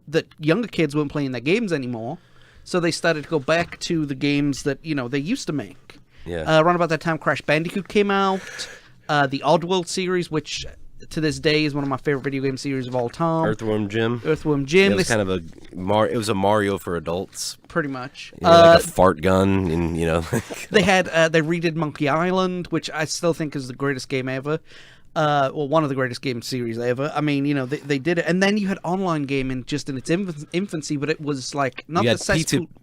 that younger kids weren't playing their games anymore, so they started to go back to the games that they used to make. Yeah. Around about that time, Crash Bandicoot came out. The Oddworld series, which to this day is one of my favorite video game series of all time. Earthworm Jim. Earthworm Jim. It was kind of it was a Mario for adults. Pretty much. Like a fart gun, and they redid Monkey Island, which I still think is the greatest game ever. Well, one of the greatest game series ever. I mean, they did it, and then you had online gaming just in its infancy, but it was like not the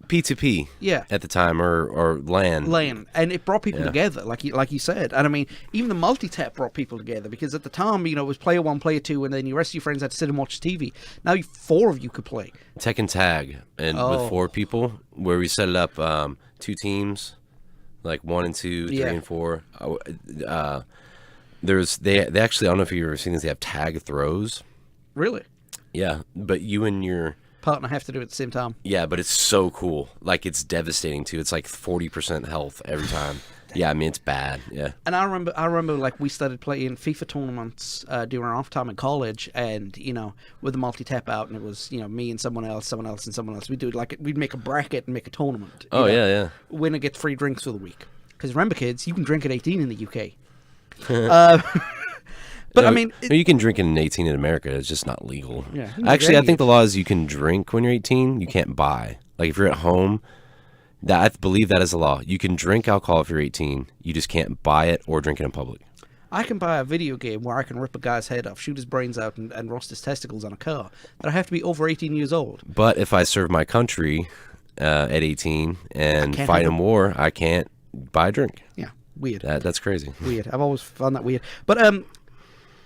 P2P, at the time, or LAN, and it brought people together, like you said. And I mean, even the multi-tap brought people together, because at the time, it was player one, player two, and then the rest of your friends had to sit and watch TV. Now, 4 of you could play Tekken Tag, and with 4 people, where we set it up 2 teams, like 1 and 2, 3 and 4. They actually, I don't know if you've ever seen this, they have tag throws. Really? Yeah, but you and your partner have to do it at the same time. Yeah, but it's so cool. Like, it's devastating too. It's like 40% health every time. Yeah, I mean, it's bad. Yeah. And I remember like we started playing FIFA tournaments during our off time in college, and with the multi-tap out, and it was me and someone else, and someone else. We'd make a bracket and make a tournament. Yeah. Winner gets free drinks for the week. Because remember, kids, you can drink at 18 in the UK. But I mean, you can drink in 18 in America. It's just not legal. Yeah. Actually, I think the law is you can drink when you're 18. You can't buy. Like, if you're at home, I believe that is the law. You can drink alcohol if you're 18. You just can't buy it or drink it in public. I can buy a video game where I can rip a guy's head off, shoot his brains out, and roast his testicles on a car. But I have to be over 18 years old. But if I serve my country at 18 and fight in war, I can't buy a drink. Yeah. Weird. That's crazy. Weird. I've always found that weird. But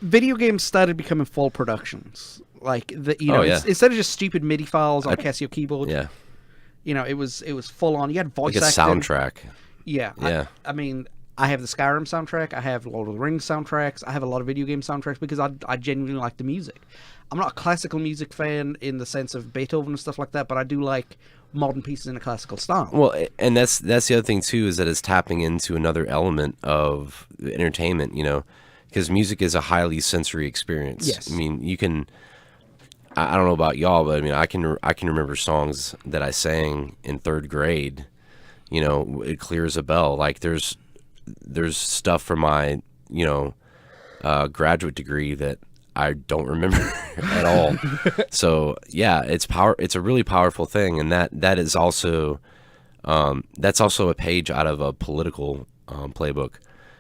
video games started becoming full productions. Like instead of just stupid MIDI files on a Casio keyboard. Yeah. It was full on. You had voice acting. Like a soundtrack. Yeah. Yeah. I mean, I have the Skyrim soundtrack. I have Lord of the Rings soundtracks. I have a lot of video game soundtracks because I genuinely like the music. I'm not a classical music fan in the sense of Beethoven and stuff like that, but I do like modern pieces in a classical style. Well, and that's the other thing too, is that it's tapping into another element of entertainment, because music is a highly sensory experience. Yes. I mean, you can, I don't know about y'all, but I mean, I can remember songs that I sang in 3rd grade. It clears a bell. Like there's stuff from my graduate degree that I don't remember at all. So yeah, it's a really powerful thing, and that is also that's also a page out of a political playbook,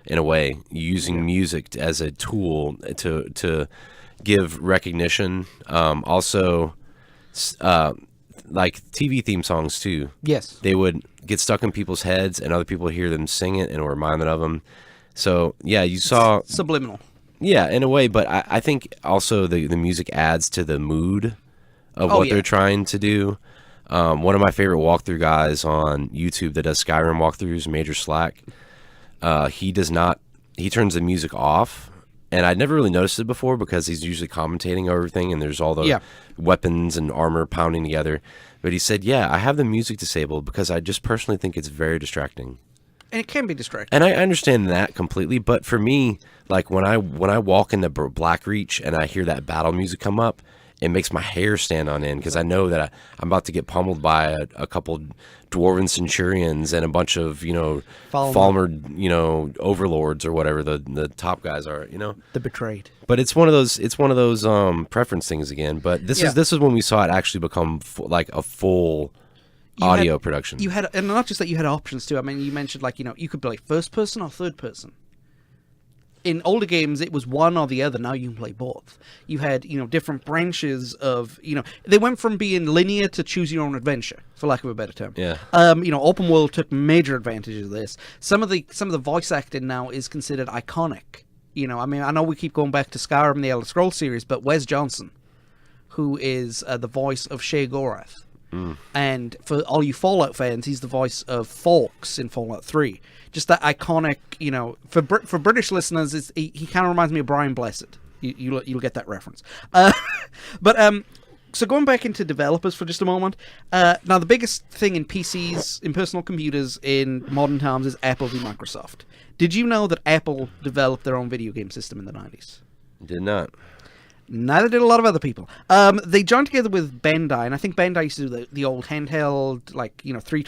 in a way, using music as a tool to give recognition. Also, like TV theme songs too. Yes. They would get stuck in people's heads, and other people would hear them sing it and were reminded of them. So yeah, you saw subliminal. Yeah, in a way, but I think also the music adds to the mood of what they're trying to do. One of my favorite walkthrough guys on YouTube that does Skyrim walkthroughs, Major Slack, he turns the music off, and I'd never really noticed it before because he's usually commentating everything, and there's all the weapons and armor pounding together. But he said, yeah, I have the music disabled because I just personally think it's very distracting. And it can be distracting. And I understand that completely, but for me, like when I walk into Blackreach and I hear that battle music come up, it makes my hair stand on end because I know that I'm about to get pummeled by a couple dwarven centurions and a bunch of Falmer overlords or whatever the top guys are, the betrayed. But it's one of those preference things again. But this is when we saw it actually become like a full audio production. You had, and not just that, you had options too. I mean, you mentioned you could play first person or third person. In older games, it was one or the other. Now you can play both. You had, different branches of, they went from being linear to choose your own adventure, for lack of a better term. Yeah. Open world took major advantage of this. Some of the voice acting now is considered iconic. I mean, I know we keep going back to Skyrim and the Elder Scrolls series, but Wes Johnson, who is the voice of Shea Gorath. And for all you Fallout fans, he's the voice of Fawkes in Fallout 3. Just that iconic, for British listeners, he kind of reminds me of Brian Blessed. You'll get that reference. So going back into developers for just a moment. Now, the biggest thing in PCs, in personal computers in modern times, is Apple v. Microsoft. Did you know that Apple developed their own video game system in the 90s? Did not. Neither did a lot of other people. They joined together with Bandai, and I think Bandai used to do the old handheld, three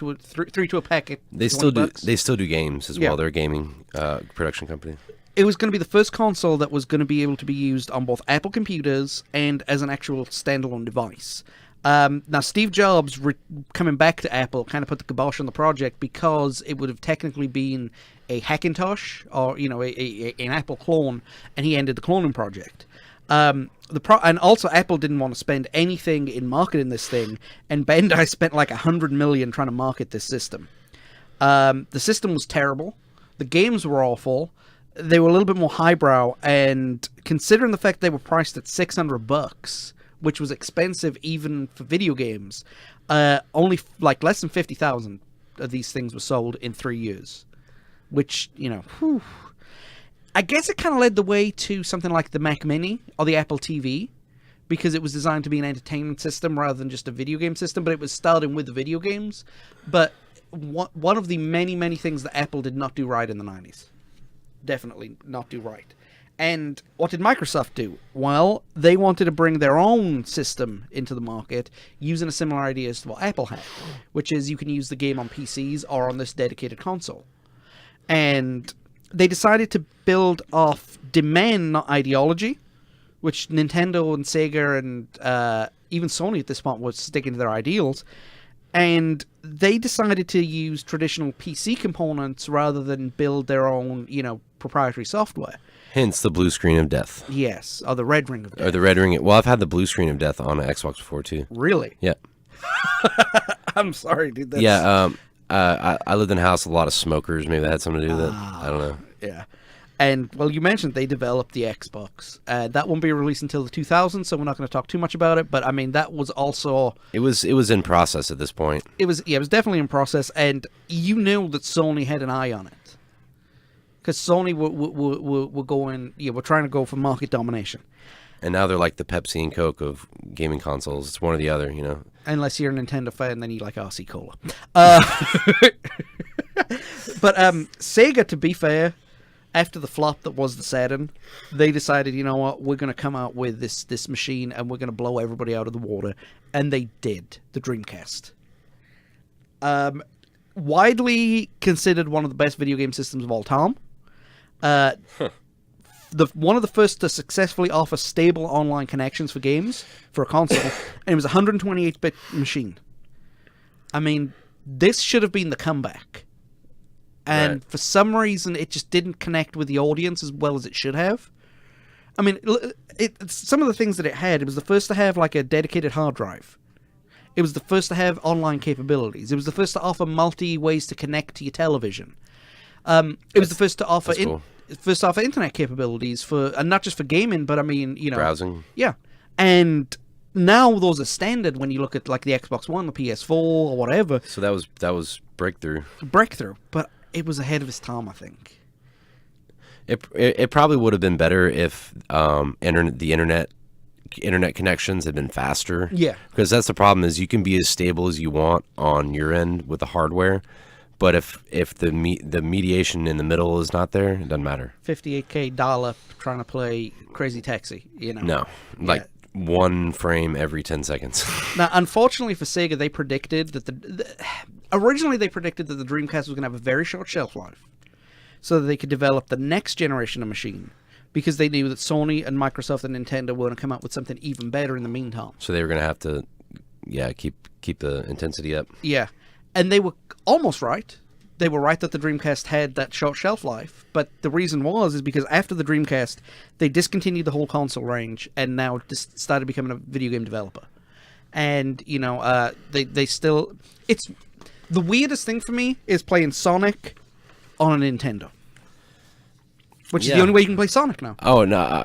to a packet. They still do. They still do games as well. They're a gaming production company. It was going to be the first console that was going to be able to be used on both Apple computers and as an actual standalone device. Now, Steve Jobs coming back to Apple kind of put the kibosh on the project because it would have technically been a Hackintosh or an Apple clone, and he ended the cloning project. And also Apple didn't want to spend anything in marketing this thing, and Bandai spent like $100 million trying to market this system. The system was terrible. The games were awful. They were a little bit more highbrow, and considering the fact they were priced at $600, which was expensive even for video games, only less than 50,000 of these things were sold in 3 years, which I guess it kind of led the way to something like the Mac Mini or the Apple TV, because it was designed to be an entertainment system rather than just a video game system, but it was starting with the video games. But one of the many, many things that Apple did not do right in the 90s. Definitely not do right. And what did Microsoft do? Well, they wanted to bring their own system into the market using a similar idea as to what Apple had, which is you can use the game on PCs or on this dedicated console. And they decided to build off demand, not ideology, which Nintendo and Sega and even Sony at this point was sticking to their ideals. And they decided to use traditional PC components rather than build their own, proprietary software. Hence the blue screen of death. Yes, or the red ring of death. Or the red ring. Well, I've had the blue screen of death on an Xbox before, too. Really? Yeah. I'm sorry, dude. That's... Yeah, I lived in a house with a lot of smokers. Maybe that had something to do with it. I don't know. Yeah. And, well, you mentioned they developed the Xbox. That won't be released until the 2000s, so we're not going to talk too much about it. But, I mean, that was also... It was in process at this point. It was definitely in process, and you knew that Sony had an eye on it. Because Sony were going... Yeah, we're trying to go for market domination. And now they're like the Pepsi and Coke of gaming consoles. It's one or the other, Unless you're a Nintendo fan, then you like RC Cola. But Sega, to be fair, after the flop that was the Saturn, they decided, you know what, we're going to come out with this machine and we're going to blow everybody out of the water. And they did, the Dreamcast. Widely considered one of the best video game systems of all time. One of the first to successfully offer stable online connections for games for a console, and it was a 128-bit machine. I mean, this should have been the comeback. And for some reason, it just didn't connect with the audience as well as it should have. I mean, some of the things that it had, it was the first to have like a dedicated hard drive. It was the first to have online capabilities. It was the first to offer multi ways to connect to your television. It was the first to offer internet capabilities and not just for gaming, but I mean, browsing. Yeah, and now those are standard when you look at like the Xbox One, the PS4, or whatever. So that was breakthrough. But it was ahead of its time, I think. It probably would have been better if the internet connections had been faster. Yeah. Because that's the problem, is you can be as stable as you want on your end with the hardware, but if the mediation in the middle is not there, it doesn't matter. $58K trying to play Crazy Taxi, No, like one frame every 10 seconds. Now, unfortunately for Sega, they predicted that originally they predicted that the Dreamcast was going to have a very short shelf life, so that they could develop the next generation of machine, because they knew that Sony and Microsoft and Nintendo were going to come up with something even better in the meantime. So they were going to have to, keep the intensity up. Yeah, and they were almost right. They were right that the Dreamcast had that short shelf life, but the reason is because after the Dreamcast, they discontinued the whole console range and now just started becoming a video game developer. And, they still... It's... The weirdest thing for me is playing Sonic on a Nintendo. Which is the only way you can play Sonic now. Oh, no.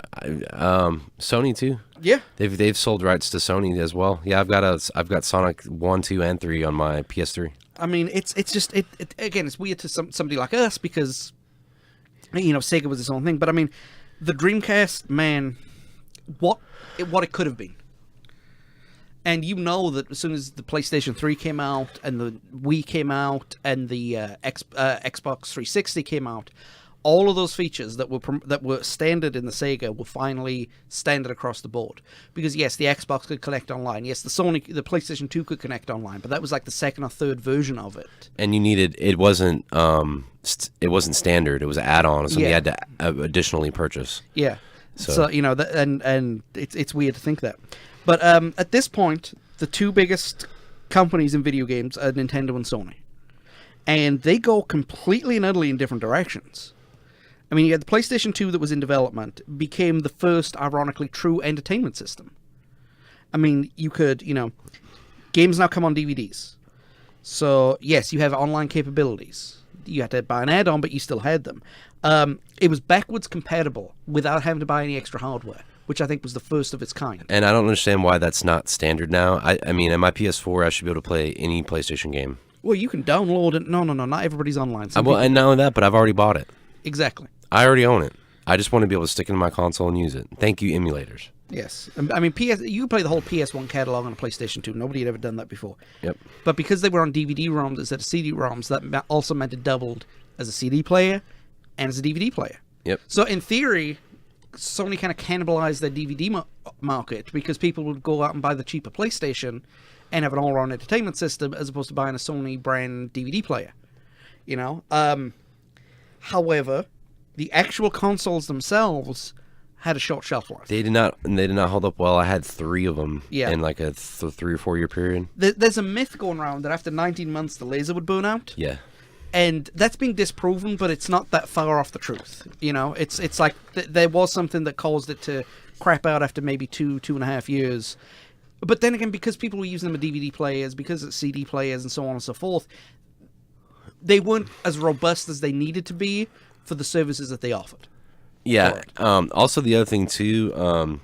Sony, too. Yeah. They've sold rights to Sony as well. Yeah, I've got Sonic 1, 2, and 3 on my PS3. I mean, it's just again, it's weird to somebody like us because Sega was its own thing. But I mean, the Dreamcast, man, what it could have been. And that as soon as the PlayStation 3 came out and the Wii came out and the Xbox 360 came out, all of those features that were standard in the Sega were finally standard across the board. Because yes, the Xbox could connect online. Yes, the PlayStation 2 could connect online, but that was like the second or third version of it. And it wasn't standard. It was an add-on, so you had to additionally purchase. Yeah. So and it's weird to think that. But at this point, the two biggest companies in video games are Nintendo and Sony. And they go completely and utterly in different directions. I mean, you had the PlayStation 2 that was in development, became the first, ironically, true entertainment system. I mean, you could, games now come on DVDs. So, yes, you have online capabilities. You had to buy an add-on, but you still had them. It was backwards compatible without having to buy any extra hardware, which I think was the first of its kind. And I don't understand why that's not standard now. I mean, in my PS4, I should be able to play any PlayStation game. Well, you can download it. No, not everybody's online. And not only that, but I've already bought it. Exactly. I already own it. I just want to be able to stick it in my console and use it. Thank you, emulators. Yes. I mean, you can play the whole PS1 catalog on a PlayStation 2. Nobody had ever done that before. Yep. But because they were on DVD-ROMs instead of CD-ROMs, that also meant it doubled as a CD player and as a DVD player. Yep. So in theory, Sony kind of cannibalized their DVD market because people would go out and buy the cheaper PlayStation and have an all-around entertainment system as opposed to buying a Sony brand DVD player. However, the actual consoles themselves had a short shelf life. They did not hold up well. I had 3 of them in like a 3 or 4 year period. There's a myth going around that after 19 months the laser would burn out. Yeah. And that's being disproven, but it's not that far off the truth. It's like there was something that caused it to crap out after maybe 2.5 years. But then again, because people were using them as DVD players, because it's CD players and so on and so forth, they weren't as robust as they needed to be for the services that they offered. Yeah. Also, the other thing, too,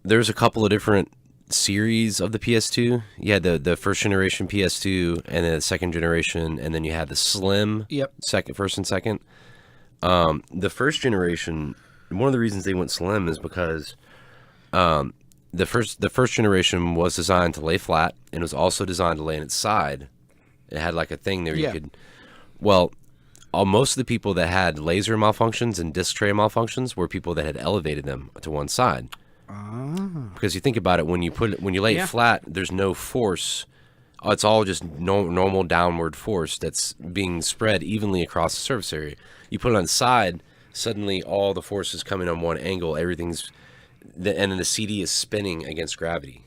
there's a couple of different series of the PS2. You had the first generation PS2 and then the second generation, and then you had the Slim, first and second. The first generation, one of the reasons they went Slim is because the first generation was designed to lay flat, and it was also designed to lay on its side. It had like a thing there you could... Well, most of the people that had laser malfunctions and disc tray malfunctions were people that had elevated them to one side. Because you think about it, when you lay it flat, there's no force. It's all just normal downward force that's being spread evenly across the surface area. You put it on the side, suddenly all the force is coming on one angle. And then the CD is spinning against gravity.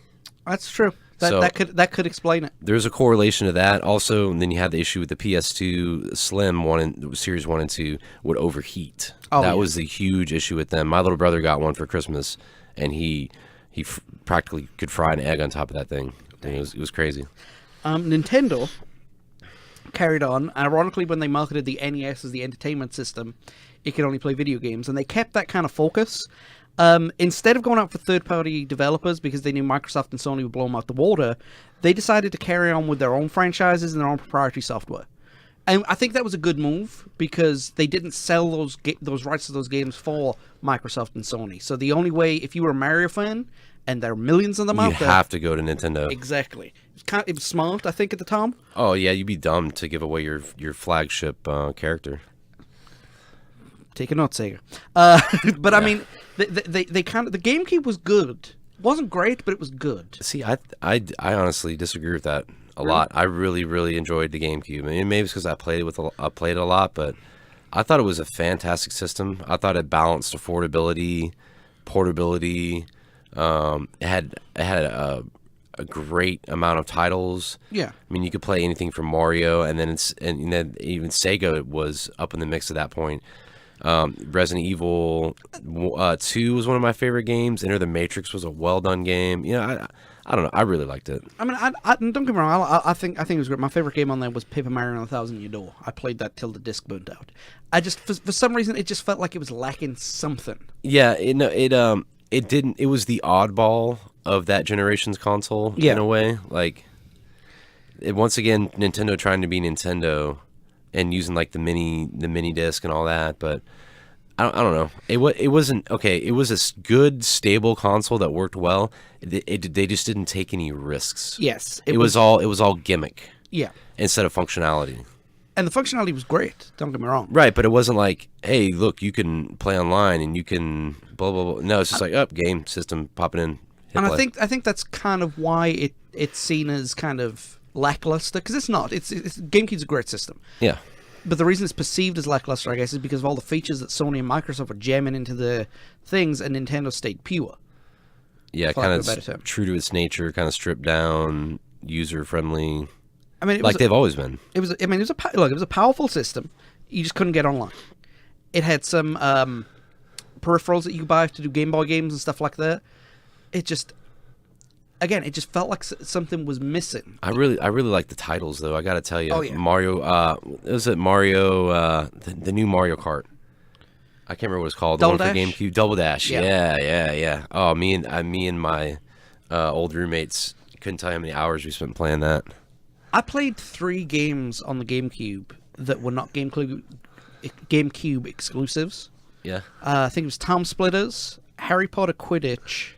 That's true. That could explain it. There's a correlation to that. Also, and then you had the issue with the PS2 Slim Series 1 and 2 would overheat. That was the huge issue with them. My little brother got one for Christmas, and he practically could fry an egg on top of that thing. It was crazy. Nintendo carried on. Ironically, when they marketed the NES as the entertainment system, it could only play video games, and they kept that kind of focus. Instead of going out for third-party developers because they knew Microsoft and Sony would blow them out the water, they decided to carry on with their own franchises and their own proprietary software. And I think that was a good move because they didn't sell those rights to those games for Microsoft and Sony. So the only way, if you were a Mario fan, and there are millions of them out there, you have to go to Nintendo. Exactly. It was smart, I think, at the time. Oh yeah, you'd be dumb to give away your flagship character. Take a note, Sega. But yeah. I mean, they kind of, the GameCube was good. It wasn't great, but it was good. See, I honestly disagree with that a lot. I really enjoyed the GameCube. I mean, maybe it's because I played it a lot, but I thought it was a fantastic system. I thought it balanced affordability, portability. It had a great amount of titles. Yeah, I mean, you could play anything from Mario, and then even Sega was up in the mix at that point. Resident Evil 2 was one of my favorite games. Enter the Matrix was a well done game. I don't know. I really liked it. I mean, I don't get me wrong. I think it was great. My favorite game on there was Paper Mario and 1,000 Year Door. I played that till the disc burnt out. I just for some reason it just felt like it was lacking something. Yeah, it didn't. It was the oddball of that generation's console in a way. Like, once again, Nintendo trying to be Nintendo and using like the mini disc and all that, but I don't know. It wasn't okay. It was a good, stable console that worked well. They just didn't take any risks. Yes, it was all gimmick. Yeah, instead of functionality. And the functionality was great. Don't get me wrong. Right, but it wasn't like, hey, look, you can play online and you can blah blah blah. No, it's just like, game system, pop it in. And play. I think that's kind of why it's seen as kind of lackluster, because it's not. It's GameCube's a great system. Yeah. But the reason it's perceived as lackluster, I guess, is because of all the features that Sony and Microsoft were jamming into the things, and Nintendo stayed pure. Yeah, kind of true to its nature, kind of stripped down, user friendly. I mean, they've always been. It was a powerful system. You just couldn't get online. It had some peripherals that you could buy to do Game Boy games and stuff like that. It just felt like something was missing. I really like the titles, though. I got to tell you, Mario. Was it Mario? The new Mario Kart. I can't remember what it's called. Double the one Dash? For GameCube. Double Dash. Yeah. Oh, me and my old roommates couldn't tell you how many hours we spent playing that. I played 3 games on the GameCube that were not GameCube exclusives. Yeah. I think it was Tom Splitters, Harry Potter Quidditch,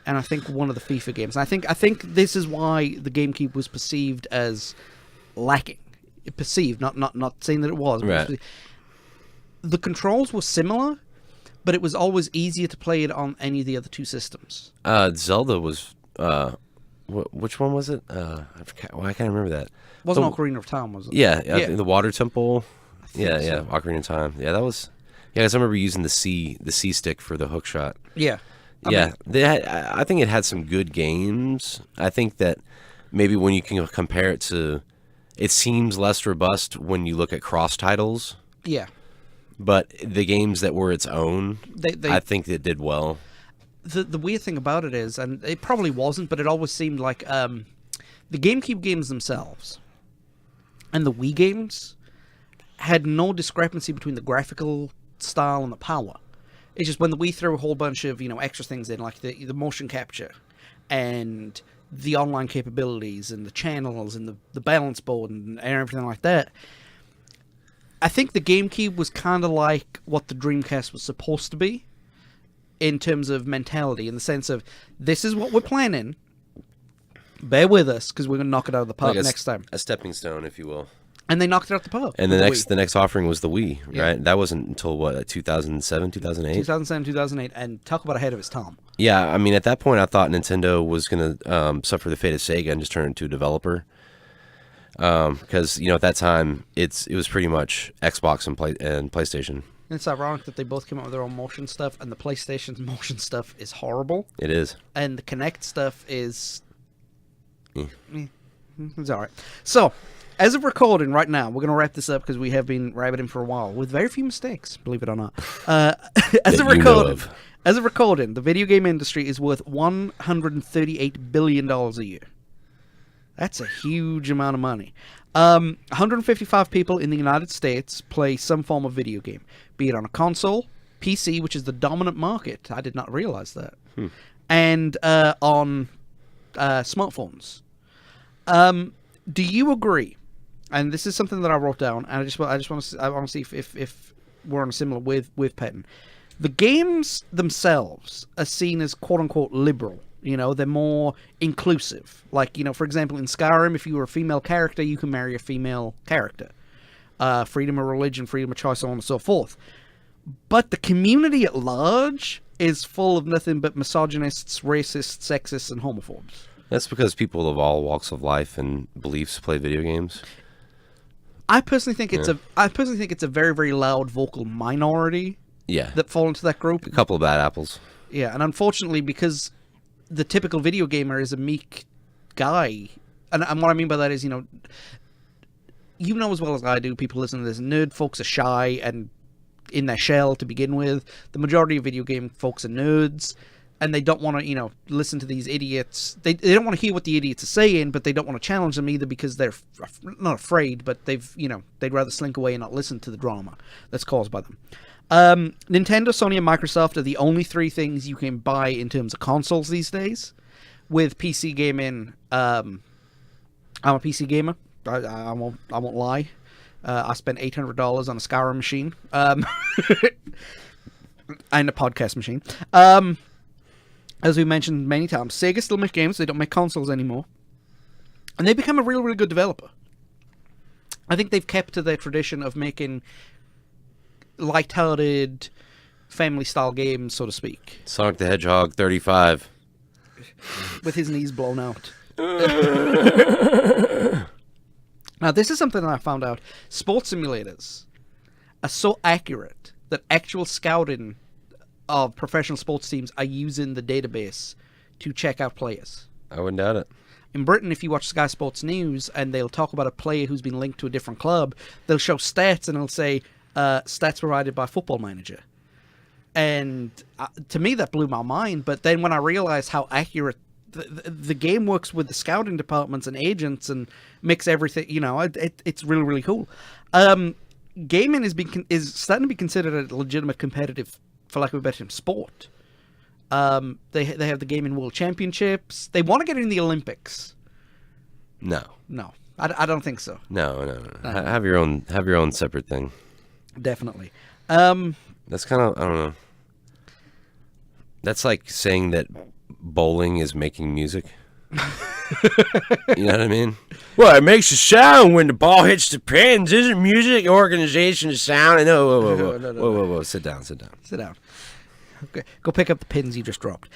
and I think one of the FIFA games. And I think this is why the GameCube was perceived as lacking. Perceived, not saying that it was. Right. The controls were similar, but it was always easier to play it on any of the other 2 systems. Zelda was. Which one was it? I can't remember that. Wasn't Ocarina of Time, was it? Yeah. The Water Temple. Yeah, Ocarina of Time. Yeah, that was. Yeah, 'cause I remember using the C stick for the hook shot. Yeah. I think it had some good games. I think that maybe when you can compare it to, it seems less robust when you look at cross titles. Yeah. But the games that were its own, I think it did well. The weird thing about it is, and it probably wasn't, but it always seemed like the GameCube games themselves and the Wii games had no discrepancy between the graphical style and the power. It's just when the Wii threw a whole bunch of extra things in, like the motion capture and the online capabilities and the channels and the balance board and everything like that. I think the GameCube was kind of like what the Dreamcast was supposed to be. In terms of mentality, in the sense of, this is what we're planning. Bear with us, because we're going to knock it out of the park next time. A stepping stone, if you will. And they knocked it out the park. And the next offering was the Wii, right? That wasn't until, 2007, 2008? 2007, 2008, and talk about ahead of its time. Yeah, I mean, at that point, I thought Nintendo was going to suffer the fate of Sega and just turn into a developer. Because, at that time, it was pretty much Xbox and PlayStation. And it's ironic that they both came out with their own motion stuff, and the PlayStation's motion stuff is horrible. It is. And the Kinect stuff is It's all right. So, as of recording right now, we're going to wrap this up because we have been rabbiting for a while with very few mistakes, believe it or not. As of recording, the video game industry is worth $138 billion a year. That's a huge amount of money. 155 people in the United States play some form of video game, be it on a console, PC, which is the dominant market. I did not realize that. And on smartphones. Do you agree? And this is something that I wrote down, and I want to see if we're on a similar with Patton. The games themselves are seen as quote unquote liberal. You know, they're more inclusive. Like, you know, for example, in Skyrim, if you were a female character, you can marry a female character. Freedom of religion, freedom of choice, so on and so forth. But the community at large is full of nothing but misogynists, racists, sexists, and homophobes. That's because people of all walks of life and beliefs play video games. I personally think it's a very, very loud vocal minority. Yeah. That fall into that group. A couple of bad apples. Yeah, and unfortunately, because the typical video gamer is a meek guy, and what I mean by that is, you know as well as I do, people listen to this, nerd folks are shy and in their shell to begin with. The majority of video game folks are nerds, and they don't want to, listen to these idiots. They don't want to hear what the idiots are saying, but they don't want to challenge them either because they're not afraid, but they'd rather slink away and not listen to the drama that's caused by them. Nintendo, Sony, and Microsoft are the only three things you can buy in terms of consoles these days. With PC gaming, I'm a PC gamer. I won't lie. I spent $800 on a Skyrim machine, and a podcast machine. As we mentioned many times, Sega still make games. They don't make consoles anymore, and they become a really, really good developer. I think they've kept to their tradition of making light-hearted, family-style games, so to speak. Sonic the Hedgehog 35. With his knees blown out. Now, this is something that I found out. Sports simulators are so accurate that actual scouting of professional sports teams are using the database to check out players. I wouldn't doubt it. In Britain, if you watch Sky Sports News and they'll talk about a player who's been linked to a different club, they'll show stats and they'll say, stats provided by Football Manager. And to me, that blew my mind. But then when I realized how accurate the game works with the scouting departments and agents and mix everything, it's really, really cool. Gaming is starting to be considered a legitimate competitive, for lack of a better term, sport. They have the Gaming World Championships. They want to get in the Olympics. No, I don't think so. No. Have your own separate thing. Definitely. That's kind of, I don't know. That's like saying that bowling is making music. You know what I mean? Well, it makes a sound when the ball hits the pins. Isn't music organization a sound? No, whoa. Sit down. Okay, go pick up the pins you just dropped.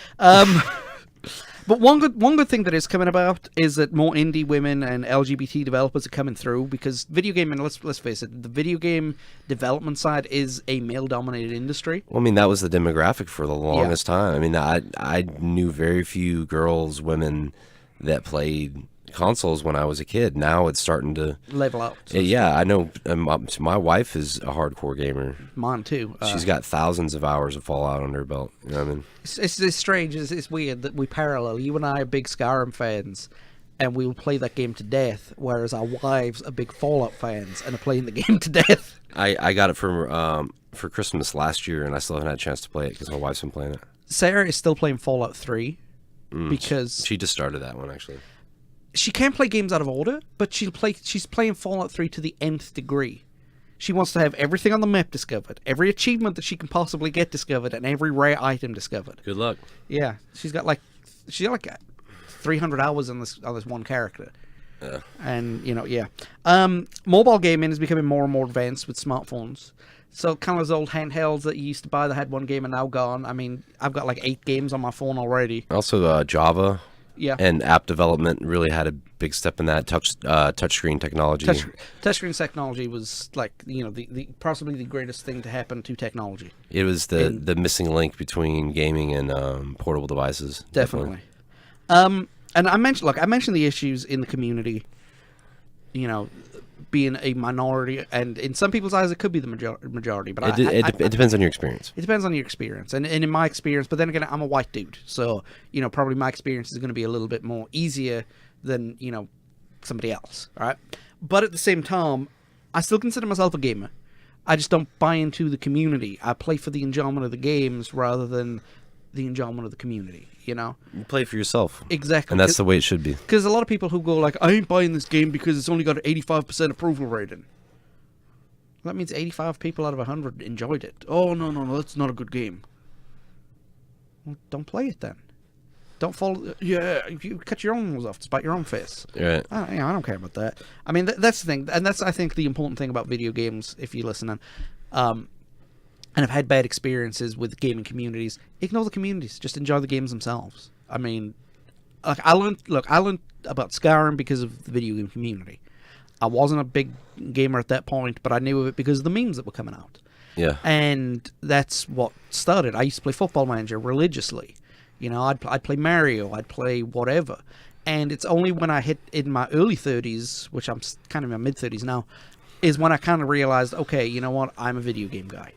But one good thing that is coming about is that more indie women and LGBT developers are coming through, because video gaming, let's face it, the video game development side is a male-dominated industry. Well, I mean, that was the demographic for the longest time. I mean, I knew very few girls, women that played consoles when I was a kid. Now it's starting to level out. Yeah, I know. My wife is a hardcore gamer. Mine too. She's got thousands of hours of Fallout under her belt. You know what I mean? It's strange. It's weird that we parallel. You and I are big Skyrim fans, and we will play that game to death, whereas our wives are big Fallout fans and are playing the game to death. I got it for Christmas last year, and I still haven't had a chance to play it because my wife's been playing it. Sarah is still playing Fallout 3 because she just started that one, actually. She can't play games out of order, but she's playing Fallout 3 to the nth degree. She wants to have everything on the map discovered, every achievement that she can possibly get discovered, and every rare item discovered. Good luck. Yeah, she's got like 300 hours on this one character. Yeah. And mobile gaming is becoming more and more advanced with smartphones. So kind of those old handhelds that you used to buy that had one game and now gone. I mean, I've got like 8 games on my phone already. Also, Java. Yeah. And app development really had a big step in that. Touchscreen technology. Touchscreen technology was like, the possibly the greatest thing to happen to technology. It was the missing link between gaming and portable devices. Definitely. And I mentioned the issues in the community, you know, being a minority, and in some people's eyes it could be the majority, but it depends on your experience. It depends on your experience, and in my experience, but then again, I'm a white dude, so, you know, probably my experience is going to be a little bit more easier than, you know, somebody else, right? But at the same time, I still consider myself a gamer. I just don't buy into the community. I play for the enjoyment of the games rather than the enjoyment of the community, you know? You play for yourself. Exactly. And that's the way it should be. Because a lot of people who go like, I ain't buying this game because it's only got an 85% approval rating. That means 85 people out of 100 enjoyed it. Oh, no, that's not a good game. Well, don't play it then. Don't follow... Yeah, if you cut your own nose off to spite your own face. Right. I don't care about that. I mean, that's the thing. And that's, I think, the important thing about video games, if you're listening. And I've had bad experiences with gaming communities. Ignore the communities. Just enjoy the games themselves. I mean, I learned about Skyrim because of the video game community. I wasn't a big gamer at that point, but I knew of it because of the memes that were coming out. Yeah. And that's what started. I used to play Football Manager religiously. You know, I'd play Mario, I'd play whatever. And it's only when I hit in my early 30s, which I'm kind of in my mid-30s now, is when I kind of realized, okay, you know what, I'm a video game guy.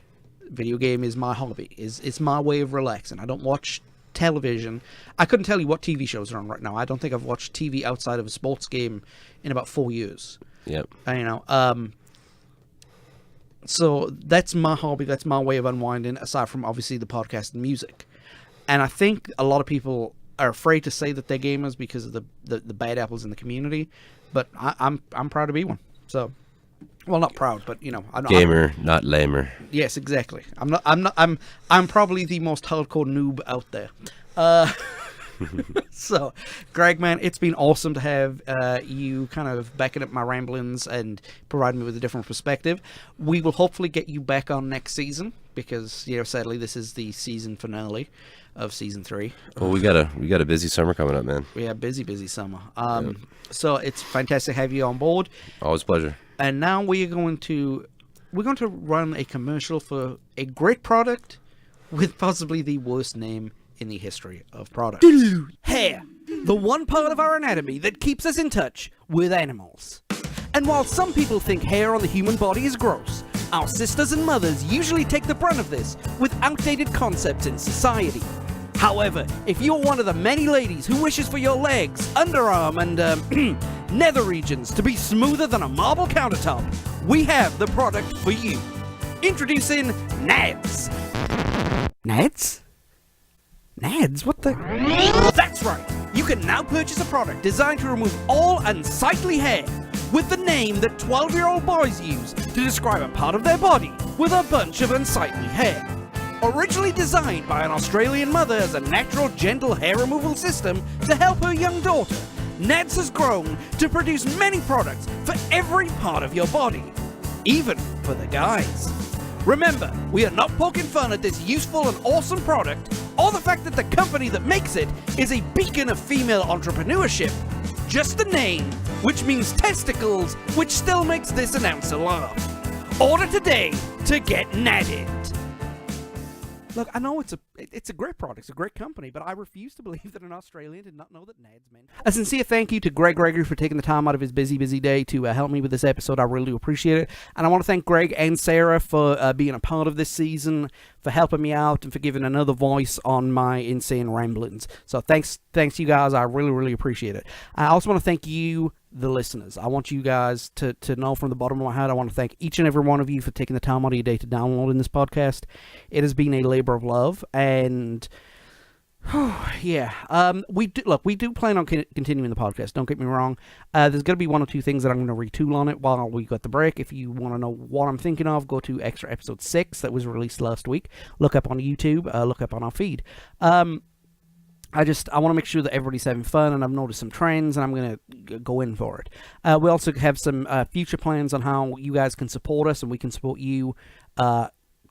Video game is my hobby. It's my way of relaxing. I don't watch television. I couldn't tell you what TV shows are on right now. I don't think I've watched TV outside of a sports game in about 4 years. Yep. You know, so that's my hobby. That's my way of unwinding, aside from obviously the podcast and music. And I think a lot of people are afraid to say that they're gamers because of the bad apples in the community. But I'm proud to be one. So. Well, not proud, but you know, gamer, not lamer. Yes, exactly. I'm probably the most hardcore noob out there. So, Greg, man, it's been awesome to have you kind of backing up my ramblings and providing me with a different perspective. We will hopefully get you back on next season because, you know, sadly, this is the season finale of season 3. Well, we got a busy summer coming up, man. We have busy summer. So it's fantastic to have you on board. Always a pleasure. And now we're going to run a commercial for a great product with possibly the worst name in the history of products. Hair, the one part of our anatomy that keeps us in touch with animals. And while some people think hair on the human body is gross, our sisters and mothers usually take the brunt of this with outdated concepts in society. However, if you're one of the many ladies who wishes for your legs, underarm, and nether regions to be smoother than a marble countertop, we have the product for you. Introducing Nads. Nads? Nads? What the? That's right. You can now purchase a product designed to remove all unsightly hair with the name that 12-year-old boys use to describe a part of their body with a bunch of unsightly hair. Originally designed by an Australian mother as a natural, gentle hair removal system to help her young daughter, Nads has grown to produce many products for every part of your body, even for the guys. Remember, we are not poking fun at this useful and awesome product, or the fact that the company that makes it is a beacon of female entrepreneurship. Just the name, which means testicles, which still makes this announcer laugh. Order today to get nadded. Look, I know it's a great product, it's a great company, but I refuse to believe that an Australian did not know that Nads meant. A sincere thank you to Gregg Greggory for taking the time out of his busy day to help me with this episode. I really do appreciate it. And I want to thank Greg and Sarah for being a part of this season, for helping me out, and for giving another voice on my insane ramblings. So thanks you guys. I really appreciate it. I also want to thank you, the listeners. I want you guys to know from the bottom of my heart, I want to thank each and every one of you for taking the time out of your day to download this podcast. It has been a labor of love, and we do plan on continuing the podcast. Don't get me wrong. There's going to be one or two things that I'm going to retool on it while we got the break. If you want to know what I'm thinking of, go to extra episode 6 that was released last week. Look up on YouTube. Look up on our feed. I want to make sure that everybody's having fun, and I've noticed some trends, and I'm going to go in for it. We also have some future plans on how you guys can support us, and we can support you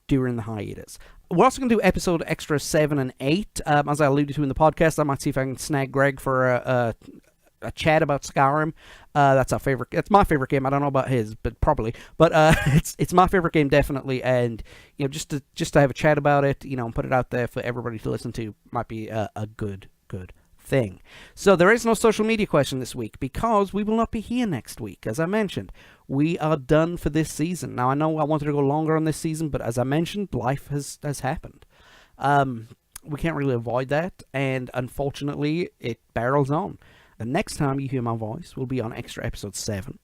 during the hiatus. We're also going to do episode extra 7 and 8. As I alluded to in the podcast, I might see if I can snag Greg for a chat about Skyrim. That's our favorite. It's my favorite game. I don't know about his, but probably. But it's my favorite game definitely. And you know, just to have a chat about it, you know, and put it out there for everybody to listen to might be a good thing. So there is no social media question this week because we will not be here next week. As I mentioned, we are done for this season. Now, I know I wanted to go longer on this season, but as I mentioned, life has happened. We can't really avoid that, and unfortunately, it barrels on. The next time you hear my voice will be on Extra Episode 7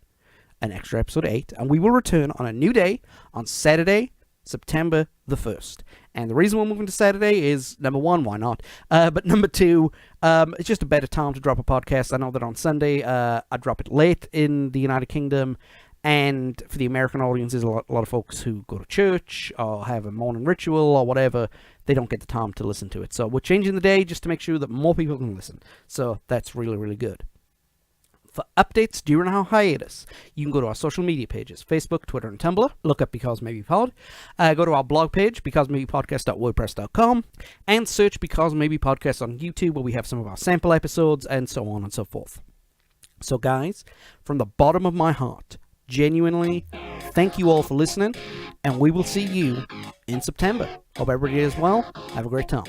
and Extra Episode 8, and we will return on a new day on Saturday, September the 1st. And the reason we're moving to Saturday is, number one, why not? But number two, it's just a better time to drop a podcast. I know that on Sunday, I drop it late in the United Kingdom, and for the American audience, there's a lot of folks who go to church or have a morning ritual or whatever. They don't get the time to listen to it. So we're changing the day just to make sure that more people can listen. So that's really, really good. For updates during our hiatus, you can go to our social media pages, Facebook, Twitter, and Tumblr. Look up Because Maybe Pod. Go to our blog page, becausemaybe.wordpress.com, and search Because Maybe Podcast on YouTube, where we have some of our sample episodes, and so on and so forth. So guys, from the bottom of my heart, genuinely, thank you all for listening, and we will see you in September. Hope everybody is well. Have a great time.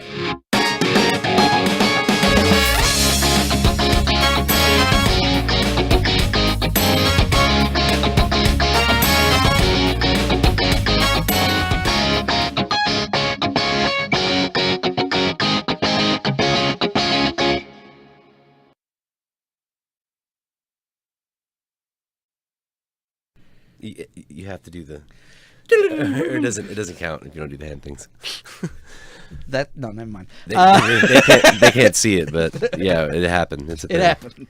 You have to do the. Or it doesn't count if you don't do the hand things. No, never mind. They can't see it, but yeah, it happened. It happened.